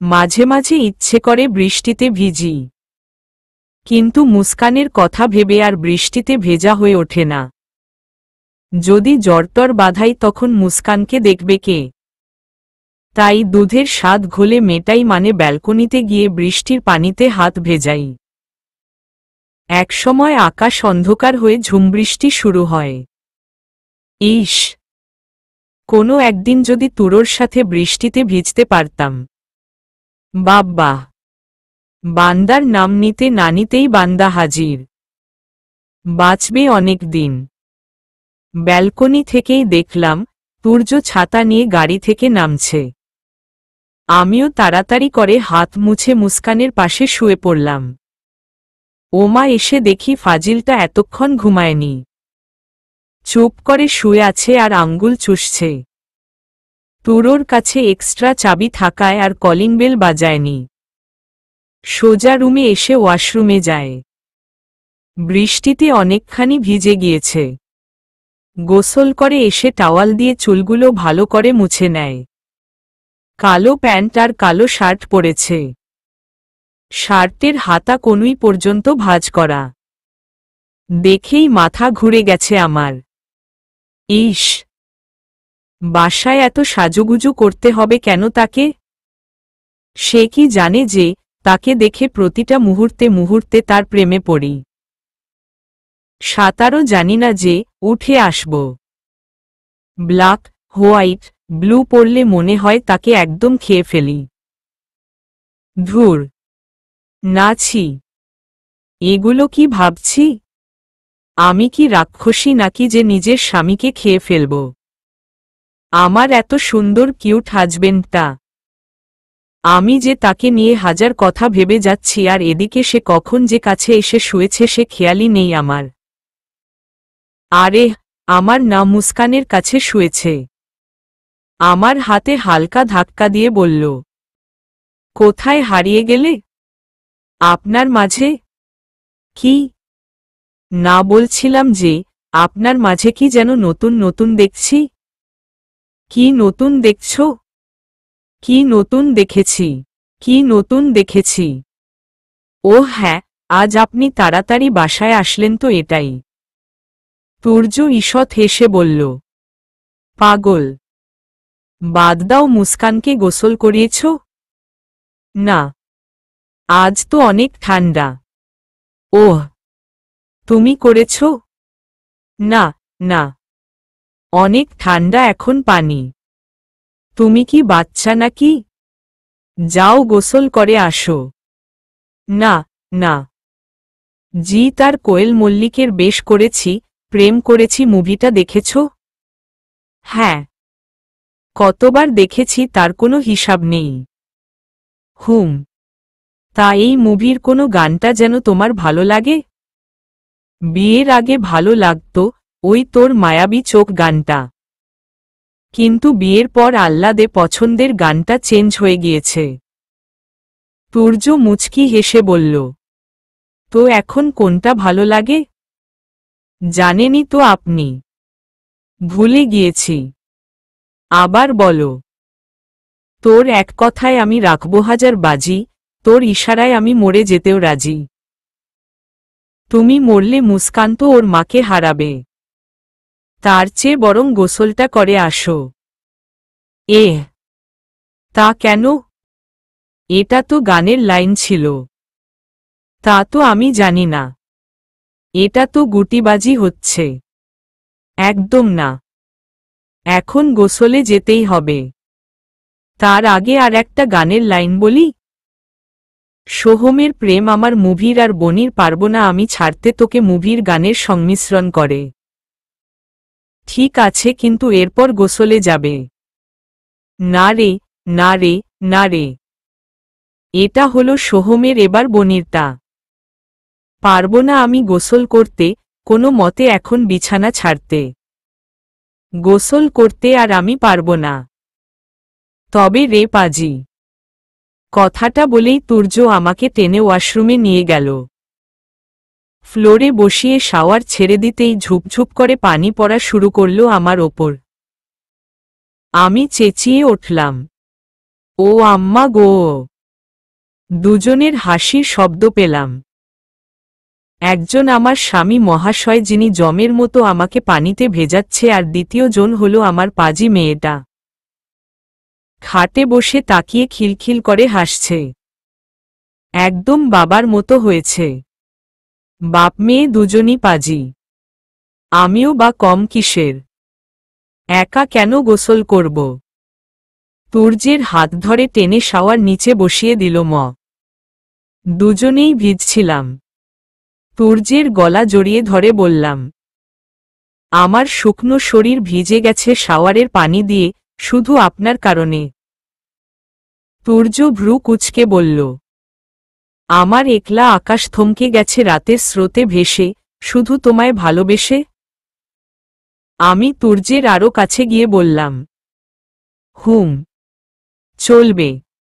মাঝে মাঝে ইচ্ছে করে বৃষ্টিতে ভিজি, কিন্তু মুস্কানের কথা ভেবে আর বৃষ্টিতে ভেজা হয়ে ওঠে না। যদি জ্বরটর বাঁধাই তখন মুস্কানকে দেখবে কে? তাই দুধের স্বাদ ঘোলে মেটাই, মানে ব্যালকনিতে গিয়ে বৃষ্টির পানিতে হাত ভেজাই। একসময় আকাশ অন্ধকার হয়ে ঝুমবৃষ্টি শুরু হয়। ইস, কোনো একদিন যদি তুরোর সাথে বৃষ্টিতে ভিজতে পারতাম। বাব্বা, বান্দার নাম নিতে না নিতেই বান্দা হাজির। বাঁচবে অনেক দিন। ব্যালকনি থেকেই দেখলাম তুর্য ছাতা নিয়ে গাড়ি থেকে নামছে। আমিও তাড়াতাড়ি করে হাত মুছে মুস্কানের পাশে শুয়ে পড়লাম। ওমা, এসে দেখি ফাজিলটা এতক্ষণ ঘুমায়নি, চুপ করে শুয়ে আছে আর আঙ্গুল চুষছে। তুরোর কাছে এক্সট্রা চাবি থাকায় আর কলিং বেল বাজায়নি। সোজা রুমে এসে ওয়াশরুমে যায়। বৃষ্টিতে অনেকখানি ভিজে গিয়েছে। গোসল করে এসে টাওয়াল দিয়ে চুলগুলো ভালো করে মুছে নেয়। কালো প্যান্ট আর কালো শার্ট পরেছে। শার্টের হাতা কনুই পর্যন্ত ভাঁজ করা। দেখেই মাথা ঘুরে গেছে আমার। ইস, বাসায় এত সাজুগুজু করতে হবে কেন তাকে? সে কি জানে যে তাকে দেখে প্রতিটা মুহূর্তে মুহূর্তে তার প্রেমে পড়ি? সাঁতারও জানি না যে উঠে আসব। ব্ল্যাক, হোয়াইট, ব্লু পরলে মনে হয় তাকে একদম খেয়ে ফেলি। ধুর, নাছি। এগুলো কি ভাবছি? আমি কি রাক্ষসী নাকি যে নিজের স্বামীকে খেয়ে ফেলব? আমার এত সুন্দর কিউট হাজবেন্ডটা, আমি যে তাকে নিয়ে হাজার কথা ভেবে যাচ্ছি, আর এদিকে সে কখন যে কাছে এসে শুয়েছে সে খেয়ালই নেই আমার। আরে, আমার না মুস্কানের কাছে শুয়েছে। আমার হাতে হালকা ধাক্কা দিয়ে বলল, কোথায় হারিয়ে গেলে? আপনার মাঝে। কি? না, বলছিলাম যে আপনার মাঝে কি যেন নতুন নতুন দেখছি। কি নতুন দেখছ? কি নতুন দেখেছি? কি নতুন দেখেছি? ও হ্যাঁ, আজ আপনি তাড়াতাড়ি বাসায় আসলেন তো, এটাই। তুর্য ঈষৎ হেসে বলল, পাগল। বাদ দাও, মুস্কানকে গোসল করিয়েছ? না, আজ তো অনেক ঠান্ডা। ওহ, তুমি করেছ? না না, অনেক ঠান্ডা এখন পানি। তুমি কি বাচ্চা নাকি? যাও গোসল করে আসো। না না, জি তার কোয়েল মল্লিকের বেশ করেছি, প্রেম করেছি মুভিটা দেখেছ? হ্যাঁ, কতবার দেখেছি তার কোনো হিসাব নেই। তা এই মুভির কোনো গানটা যেন তোমার ভালো লাগে? বিয়ের আগে ভালো লাগতো, ওই তোর মায়াবী চোখ গানটা। কিন্তু বিয়ের পর আহ্লাদে পছন্দের গানটা চেঞ্জ হয়ে গিয়েছে। তুর্য মুচকি হেসে বলল, তো এখন কোনটা ভালো লাগে? জানেনই তো আপনি। ভুলে গিয়েছি। আবার বলো। তোর এক কথায় আমি রাখবো 1000 বাজি, তোর ইশারায় আমি মরে যেতেও রাজি। তুমি মরলে মুস্কান তো ওর মাকে হারাবে। তার চেয়ে বরং গোসলটা করে আসো। তা কেন? এটা তো গানের লাইন ছিল। তা তো আমি জানি না। এটা তো গুটিবাজি হচ্ছে। একদম না। এখন গোসলে যেতেই হবে। তার আগে আর একটা গানের লাইন বলি। সোহমের প্রেম আমার মুভির আর বনির পারব না আমি ছাড়তে তোকে মুভির গানের সংমিশ্রণ করে। ঠিক আছে, কিন্তু এরপর গোসলে যাবে। না রে, না রে, না রে। এটা হলো সোহমের, এবার বনিরটা। পারব না আমি গোসল করতে, কোনো মতে এখন বিছানা ছাড়তে। গোসল করতে আর আমি পারব না। তবে রে পাজি। কথাটা বলেই তুর্য আমাকে টেনে ওয়াশরুমে নিয়ে গেল। ফ্লোরে বসিয়ে শাওয়ার ছেড়ে দিতেই ঝুপঝুপ করে পানি পড়া শুরু করল আমার ওপর। আমি চেঁচিয়ে উঠলাম, ও আম্মা গো! দুজনের হাসির শব্দ পেলাম। একজন আমার স্বামী মহাশয়, যিনি জমের মতো আমাকে পানিতে ভেজাচ্ছে, আর দ্বিতীয় জন হল আমার পাজি মেয়েটা। খাটে বসে তাকিয়ে খিলখিল করে হাসছে। একদম বাবার মতো হয়েছে। বাপ মেয়ে দুজনই পাজি। আমিও বা কম কিসের? একা কেন গোসল করব? তুর্যের হাত ধরে টেনে শাওয়ার নিচে বসিয়ে দিল দুজনেই ভিজছিলাম। তুর্যের গলা জড়িয়ে ধরে বললাম, আমার শুকনো শরীর ভিজে গেছে শাওয়ারের পানি দিয়ে, শুধু আপনার কারণে। তুর্য ভ্রু কুঁচকে বলল, আমার একলা আকাশ থমকে গেছে রাতের স্রোতে ভেসে, শুধু তোমায় ভালোবেসে। আমি তুর্যের আরো কাছে গিয়ে বললাম, চলবে।